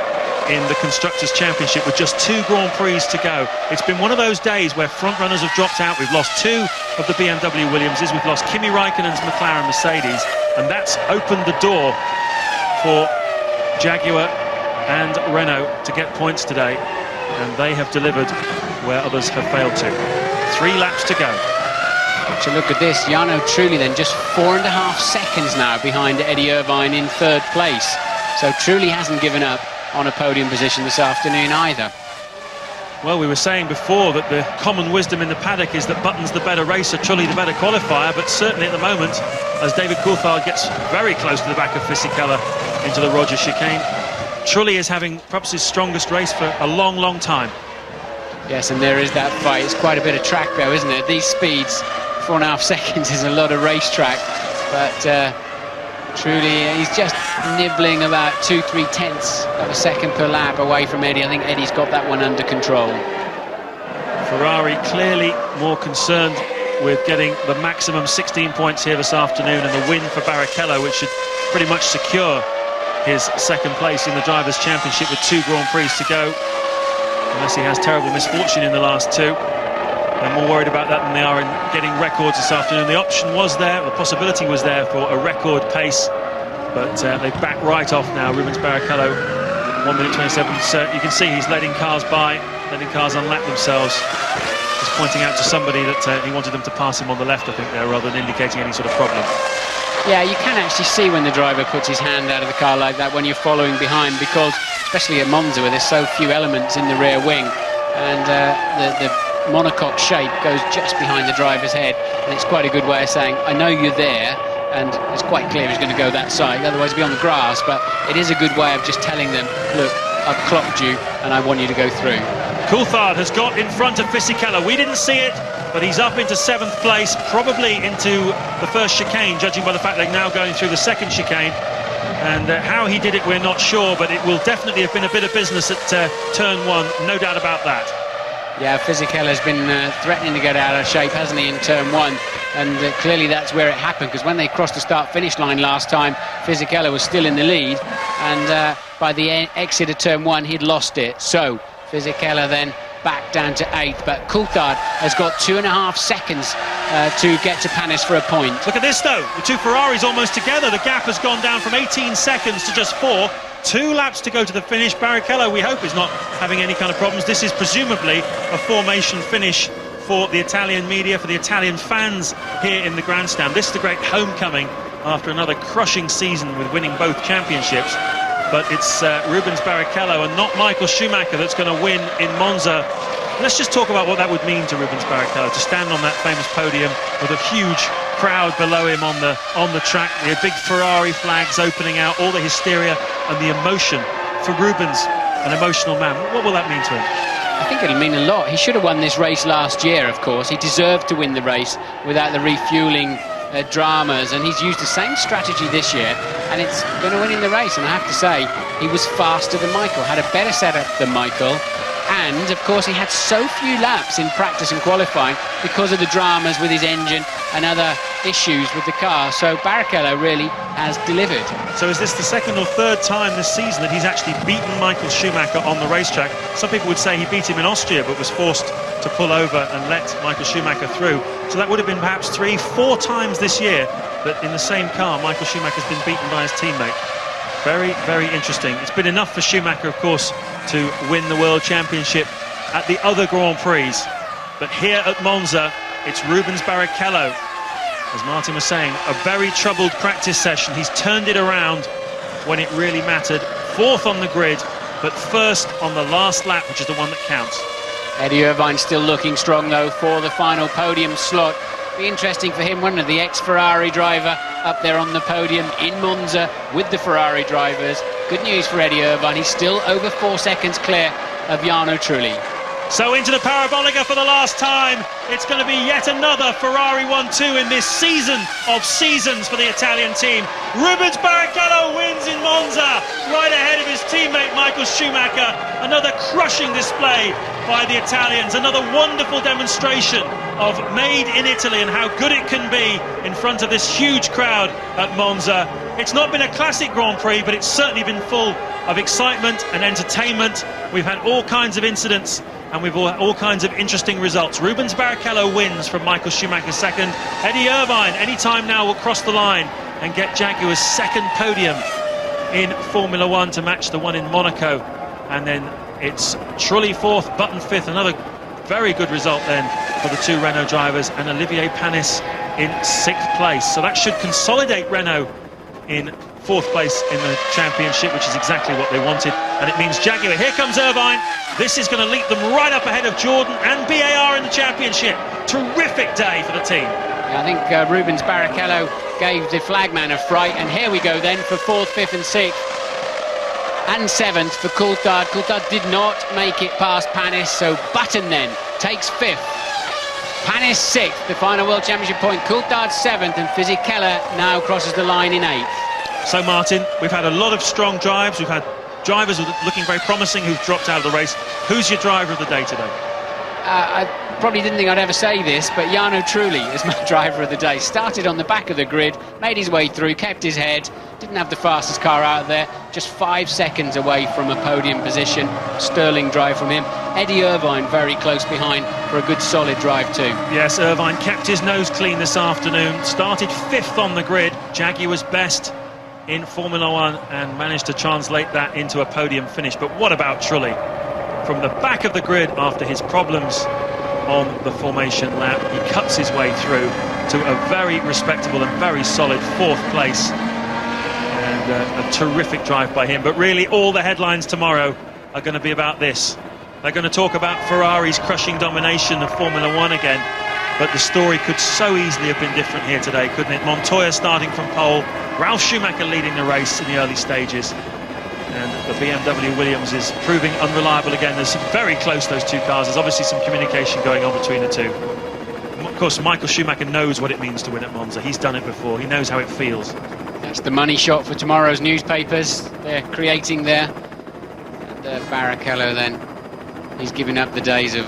in the Constructors' Championship with just 2 Grand Prix to go. It's been one of those days where front runners have dropped out. We've lost 2 of the BMW Williamses, we've lost Kimi Raikkonen's McLaren-Mercedes, and that's opened the door for Jaguar and Renault to get points today, and they have delivered where others have failed to. 3 laps to go. So look at this, Jarno Trulli then just 4.5 seconds now behind Eddie Irvine in 3rd place. So Trulli hasn't given up on a podium position this afternoon either. Well, we were saying before that the common wisdom in the paddock is that Button's the better racer, Trulli the better qualifier, but certainly at the moment, as David Coulthard gets very close to the back of Fisichella into the Roger chicane, Trulli is having perhaps his strongest race for a long, long time. Yes, and there is that fight. It's quite a bit of track though, isn't it? These speeds, 4.5 seconds is a lot of racetrack, but truly he's just nibbling about 2-3 tenths of a second per lap away from Eddie. I think Eddie's got that one under control. Ferrari clearly more concerned with getting the maximum 16 points here this afternoon, and the win for Barrichello, which should pretty much secure his 2nd place in the Drivers' Championship with 2 Grand Prix to go, unless he has terrible misfortune in the last 2. They're more worried about that than they are in getting records this afternoon. The option was there, the possibility was there for a record pace, but they back right off now. Rubens Barrichello, 1 minute 27. So you can see he's letting cars by, letting cars unlap themselves. Just pointing out to somebody that he wanted them to pass him on the left, I think, there, rather than indicating any sort of problem. Yeah, you can actually see when the driver puts his hand out of the car like that when you're following behind, because especially at Monza where there's so few elements in the rear wing, and the monocoque shape goes just behind the driver's head, and it's quite a good way of saying, I know you're there, and it's quite clear he's going to go that side, otherwise he'd be on the grass, but it is a good way of just telling them, look, I've clocked you and I want you to go through. Coulthard has got in front of Fisichella. We didn't see it, but he's up into 7th place, probably into the 1st chicane, judging by the fact they're now going through the 2nd chicane. And how he did it, we're not sure, but it will definitely have been a bit of business at turn 1, no doubt about that. Yeah, Fisichella's been threatening to get out of shape, hasn't he, in turn 1? And clearly that's where it happened, because when they crossed the start-finish line last time, Fisichella was still in the lead, and by the exit of turn 1, he'd lost it. So Fisichella then back down to 8th, but Coulthard has got 2.5 seconds to get to Panis for a point. Look at this though, the 2 Ferraris almost together. The gap has gone down from 18 seconds to just 4. 2 laps to go to the finish. Barrichello, we hope, is not having any kind of problems. This is presumably a formation finish for the Italian media, for the Italian fans here in the grandstand. This is the great homecoming after another crushing season with winning both championships. But it's Rubens Barrichello and not Michael Schumacher that's going to win in Monza. Let's just talk about what that would mean to Rubens Barrichello, to stand on that famous podium with a huge crowd below him on the track, the big Ferrari flags opening out, all the hysteria and the emotion. For Rubens, an emotional man, what will that mean to him? I think it'll mean a lot. He should have won this race last year, of course. He deserved to win the race without the refueling dramas, and he's used the same strategy this year, and it's going to win in the race. And I have to say, he was faster than Michael, had a better setup than Michael, and of course he had so few laps in practice and qualifying because of the dramas with his engine and other issues with the car. So Barrichello really has delivered. So is this the 2nd or 3rd time this season that he's actually beaten Michael Schumacher on the racetrack? Some people would say he beat him in Austria but was forced to pull over and let Michael Schumacher through. So that would have been perhaps 3-4 times this year that in the same car Michael Schumacher's been beaten by his teammate. Very, very interesting. It's been enough for Schumacher, of course, to win the World Championship at the other Grand Prix. But here at Monza, it's Rubens Barrichello. As Martin was saying, a very troubled practice session. He's turned it around when it really mattered. 4th on the grid, but 1st on the last lap, which is the one that counts. Eddie Irvine still looking strong, though, for the final podium slot. Be interesting for him, wouldn't it? The ex-Ferrari driver up there on the podium in Monza with the Ferrari drivers. Good news for Eddie Irvine. He's still over 4 seconds clear of Jarno Trulli. So into the Parabolica for the last time. It's going to be yet another Ferrari 1-2 in this season of seasons for the Italian team. Rubens Barrichello wins in Monza, right ahead of his teammate Michael Schumacher. Another crushing display by the Italians, another wonderful demonstration of made in Italy and how good it can be in front of this huge crowd at Monza. It's not been a classic Grand Prix, but it's certainly been full of excitement and entertainment. We've had all kinds of incidents and we've all kinds of interesting results. Rubens Barrichello wins from Michael Schumacher second. Eddie Irvine anytime now will cross the line and get Jaguar's second podium in Formula One to match the one in Monaco. And then it's Trulli fourth, Button fifth. Another very good result then for the two Renault drivers, and Olivier Panis in sixth place. So that should consolidate Renault in fourth place in the championship, which is exactly what they wanted. And it means Jaguar, here comes Irvine. This is going to leap them right up ahead of Jordan and BAR in the championship. Terrific day for the team. Yeah, I think Rubens Barrichello gave the flagman a fright, and here we go then for fourth, fifth and sixth and seventh for Coulthard. Coulthard did not make it past Panis, so Button then takes fifth. Panis sixth, the final World Championship point. Coulthard seventh, and Fisichella now crosses the line in eighth. So Martin, we've had a lot of strong drives. We've had drivers looking very promising who've dropped out of the race. Who's your driver of the day today? I probably didn't think I'd ever say this, but Jarno Trulli is my driver of the day. Started on the back of the grid, made his way through, kept his head, didn't have the fastest car out there, just 5 seconds away from a podium position. Sterling drive from him. Eddie Irvine very close behind for a good solid drive too. Yes, Irvine kept his nose clean this afternoon, started fifth on the grid, Jaguar's best in Formula One, and managed to translate that into a podium finish. But what about Trulli? From the back of the grid after his problems on the formation lap, he cuts his way through to a very respectable and very solid fourth place, and a terrific drive by him. But really all the headlines tomorrow are going to be about this. They're going to talk about Ferrari's crushing domination of Formula One again, but the story could so easily have been different here today, couldn't it? Montoya starting from pole, Ralf Schumacher leading the race in the early stages, and the BMW Williams is proving unreliable again. There's very close, those two cars. There's obviously some communication going on between the two. Of course, Michael Schumacher knows what it means to win at Monza. He's done it before. He knows how it feels. That's the money shot for tomorrow's newspapers. They're creating there. And Barrichello then, he's given up the days of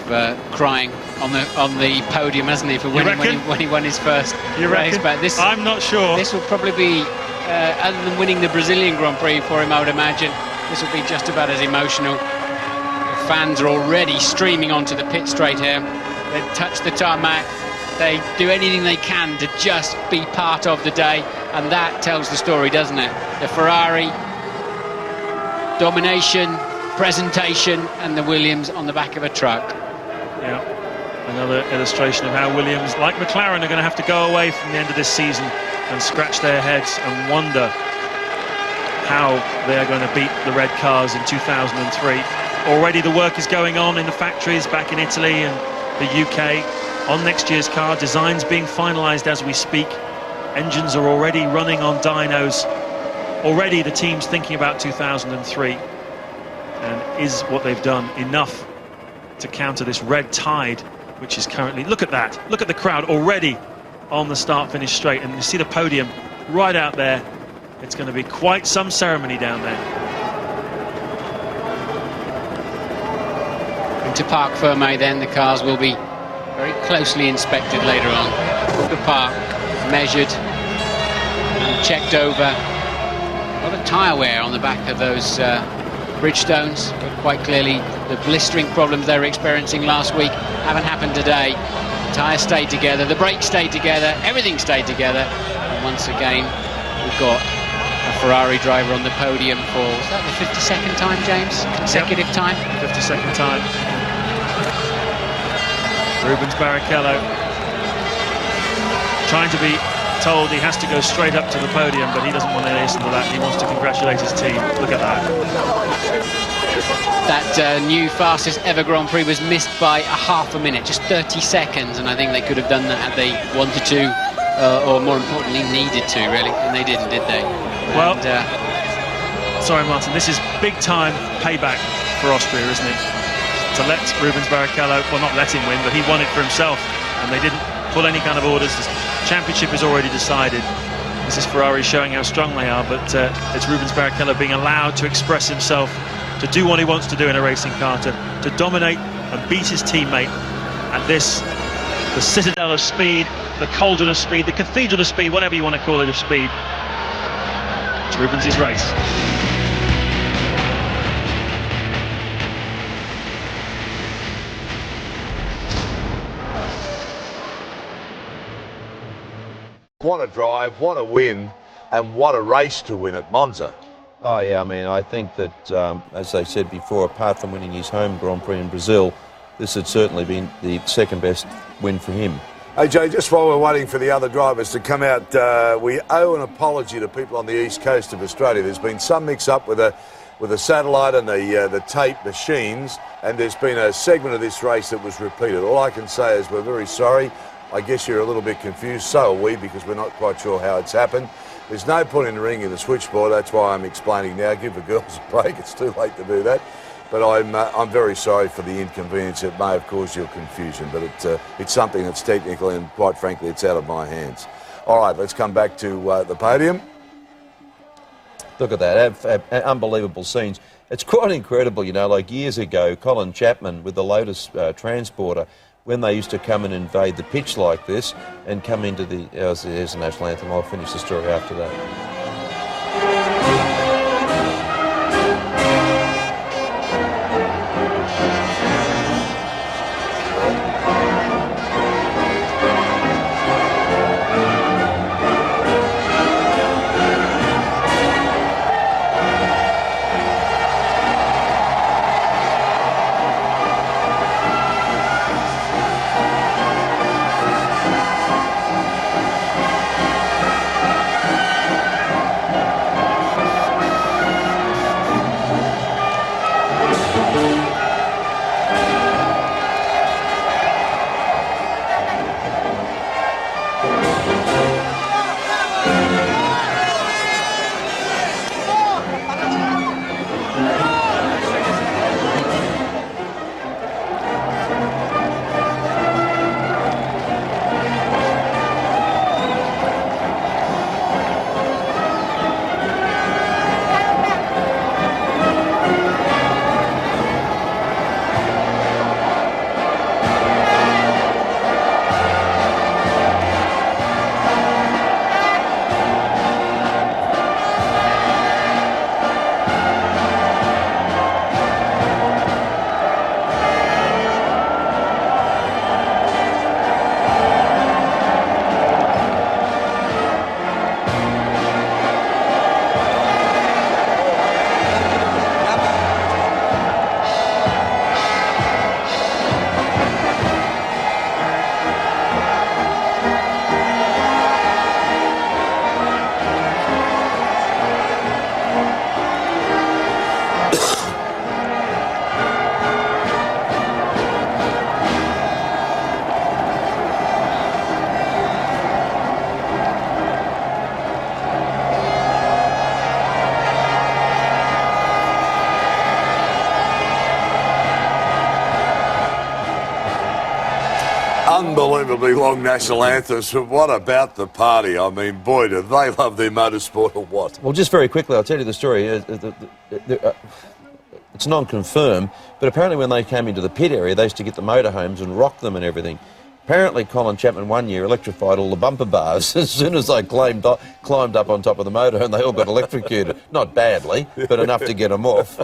crying on the podium, hasn't he, for winning when he won his first race. But this, I'm not sure. This will probably be, other than winning the Brazilian Grand Prix for him, I would imagine, this will be just about as emotional. The fans are already streaming onto the pit straight here. They touch the tarmac. They do anything they can to just be part of the day, and that tells the story, doesn't it? The Ferrari domination, presentation, and the Williams on the back of a truck. Yeah, another illustration of how Williams, like McLaren, are going to have to go away from the end of this season and scratch their heads and wonder how they are going to beat the red cars in 2003. Already the work is going on in the factories back in Italy and the UK on next year's car. Designs being finalised as we speak. Engines are already running on dynos. Already the team's thinking about 2003. And is what they've done enough to counter this red tide, which is currently... Look at that. Look at the crowd already on the start-finish straight. And you see the podium right out there. It's going to be quite some ceremony down there. Into Parc Fermé then, the cars will be very closely inspected later on. The park measured and checked over. A lot of tyre wear on the back of those Bridgestones, but quite clearly the blistering problems they were experiencing last week haven't happened today. The tyres stayed together, the brakes stayed together, everything stayed together. And once again, we've got a Ferrari driver on the podium for, is that the 52nd time, James? Consecutive time? 52nd time. Rubens Barrichello trying to be told he has to go straight up to the podium, but he doesn't want to listen to that. He wants to congratulate his team. Look at that. That new fastest ever Grand Prix was missed by a half a minute, just 30 seconds, and I think they could have done that had they wanted to, or more importantly needed to, really, and they didn't, did they? Well, sorry Martin, this is big time payback for Austria, isn't it? To let Rubens Barrichello, well, not let him win, but he won it for himself, and they didn't pull any kind of orders. The championship is already decided. This is Ferrari showing how strong they are, but it's Rubens Barrichello being allowed to express himself to do what he wants to do in a racing car, to dominate and beat his teammate. And this, the citadel of speed, the cauldron of speed, the cathedral of speed, whatever you want to call it, of speed. It's Rubens' race. What a drive, what a win, and what a race to win at Monza. Oh yeah, I mean, I think that, as they said before, apart from winning his home Grand Prix in Brazil, this had certainly been the second best win for him. Hey Jay, just while we're waiting for the other drivers to come out, we owe an apology to people on the east coast of Australia. There's been some mix-up with the satellite and the tape machines, and there's been a segment of this race that was repeated. All I can say is we're very sorry. I guess you're a little bit confused, so are we, because we're not quite sure how it's happened. There's no point in ringing the switchboard, that's why I'm explaining now. Give the girls a break, it's too late to do that. But I'm very sorry for the inconvenience. It may have caused you confusion, but it's something that's technical, and quite frankly, it's out of my hands. All right, let's come back to the podium. Look at that, unbelievable scenes. It's quite incredible, you know, like years ago, Colin Chapman with the Lotus Transporter, when they used to come and invade the pitch like this and come into there's the national anthem. I'll finish the story after that. Unbelievably long national anthems. What about the party? I mean, boy, do they love their motorsport or what? Well, just very quickly, I'll tell you the story. It's non-confirmed, but apparently when they came into the pit area, they used to get the motorhomes and rock them and everything. Apparently, Colin Chapman one year electrified all the bumper bars as soon as they climbed up on top of the motor, and they all got electrocuted. Not badly, but enough to get them off.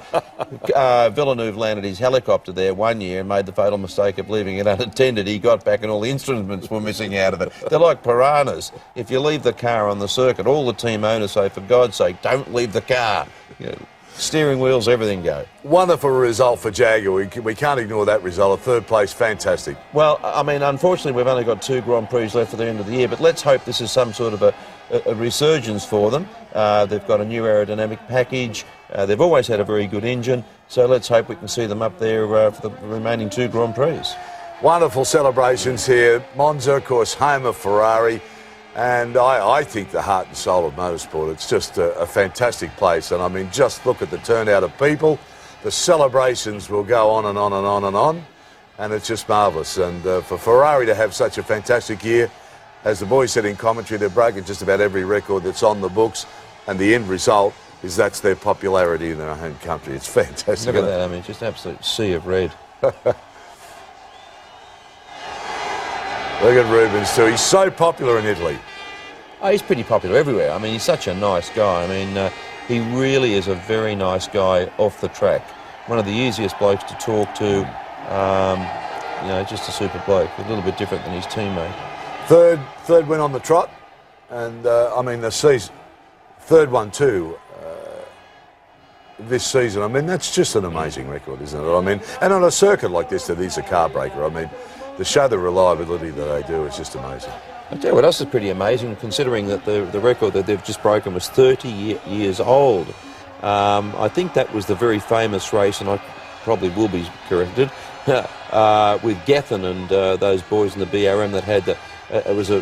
Villeneuve landed his helicopter there one year and made the fatal mistake of leaving it unattended. He got back and all the instruments were missing out of it. They're like piranhas. If you leave the car on the circuit, all the team owners say, for God's sake, don't leave the car. You know, steering wheels, everything go. Wonderful result for Jaguar. We can't ignore that result. A third place, fantastic. Well, I mean, unfortunately, we've only got 2 Grand Prix left for the end of the year, but let's hope this is some sort of a resurgence for them. They've got a new aerodynamic package. They've always had a very good engine, so let's hope we can see them up there for the remaining 2 Grand Prix. Wonderful celebrations here. Monza, of course, home of Ferrari. And I think the heart and soul of motorsport. It's just a fantastic place. And I mean, just look at the turnout of people. The celebrations will go on and on and on and on. And it's just marvellous. And for Ferrari to have such a fantastic year, as the boys said in commentary, they've broken just about every record that's on the books. And the end result is that's their popularity in their home country. It's fantastic. Look at that, I mean, just an absolute sea of red. Look at Rubens too. He's so popular in Italy. Oh, he's pretty popular everywhere. I mean, he's such a nice guy. I mean, he really is a very nice guy off the track. One of the easiest blokes to talk to. You know, just a super bloke. A little bit different than his teammate. Third win on the trot, and I mean the season. Third one too. This season. I mean, that's just an amazing record, isn't it? I mean, and on a circuit like this, that is a car breaker. I mean, to show the reliability that they do is just amazing. I tell you what else is pretty amazing, considering that the record that they've just broken was 30 years old. I think that was the very famous race, and I probably will be corrected, with Gethin and those boys in the BRM that had the. It was a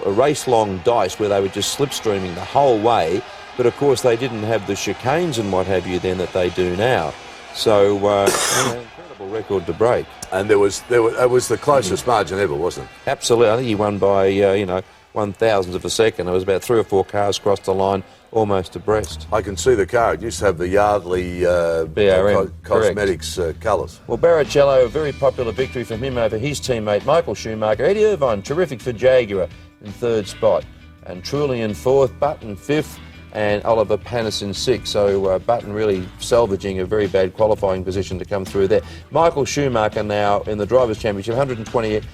race-long dice where they were just slipstreaming the whole way, but of course they didn't have the chicanes and what have you then that they do now. So an incredible record to break. And it was the closest margin ever, wasn't it? Absolutely. I think he won by 1,000th of a second. There was about 3 or 4 cars crossed the line almost abreast. I can see the car. It used to have the Yardley BRM Cosmetics colours. Well, Barrichello, a very popular victory for him over his teammate Michael Schumacher. Eddie Irvine, terrific for Jaguar in 3rd spot. And Truly in 4th, Button 5th, and Oliver Panis in 6th. So Button really salvaging a very bad qualifying position to come through there. Michael Schumacher now in the Drivers' Championship, 128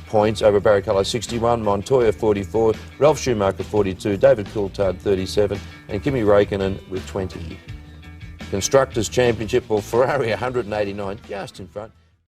points over Barrichello 61, Montoya 44, Ralf Schumacher 42, David Coulthard 37, and Kimi Räikkönen with 20. Constructors' Championship, well, Ferrari 189, just in front.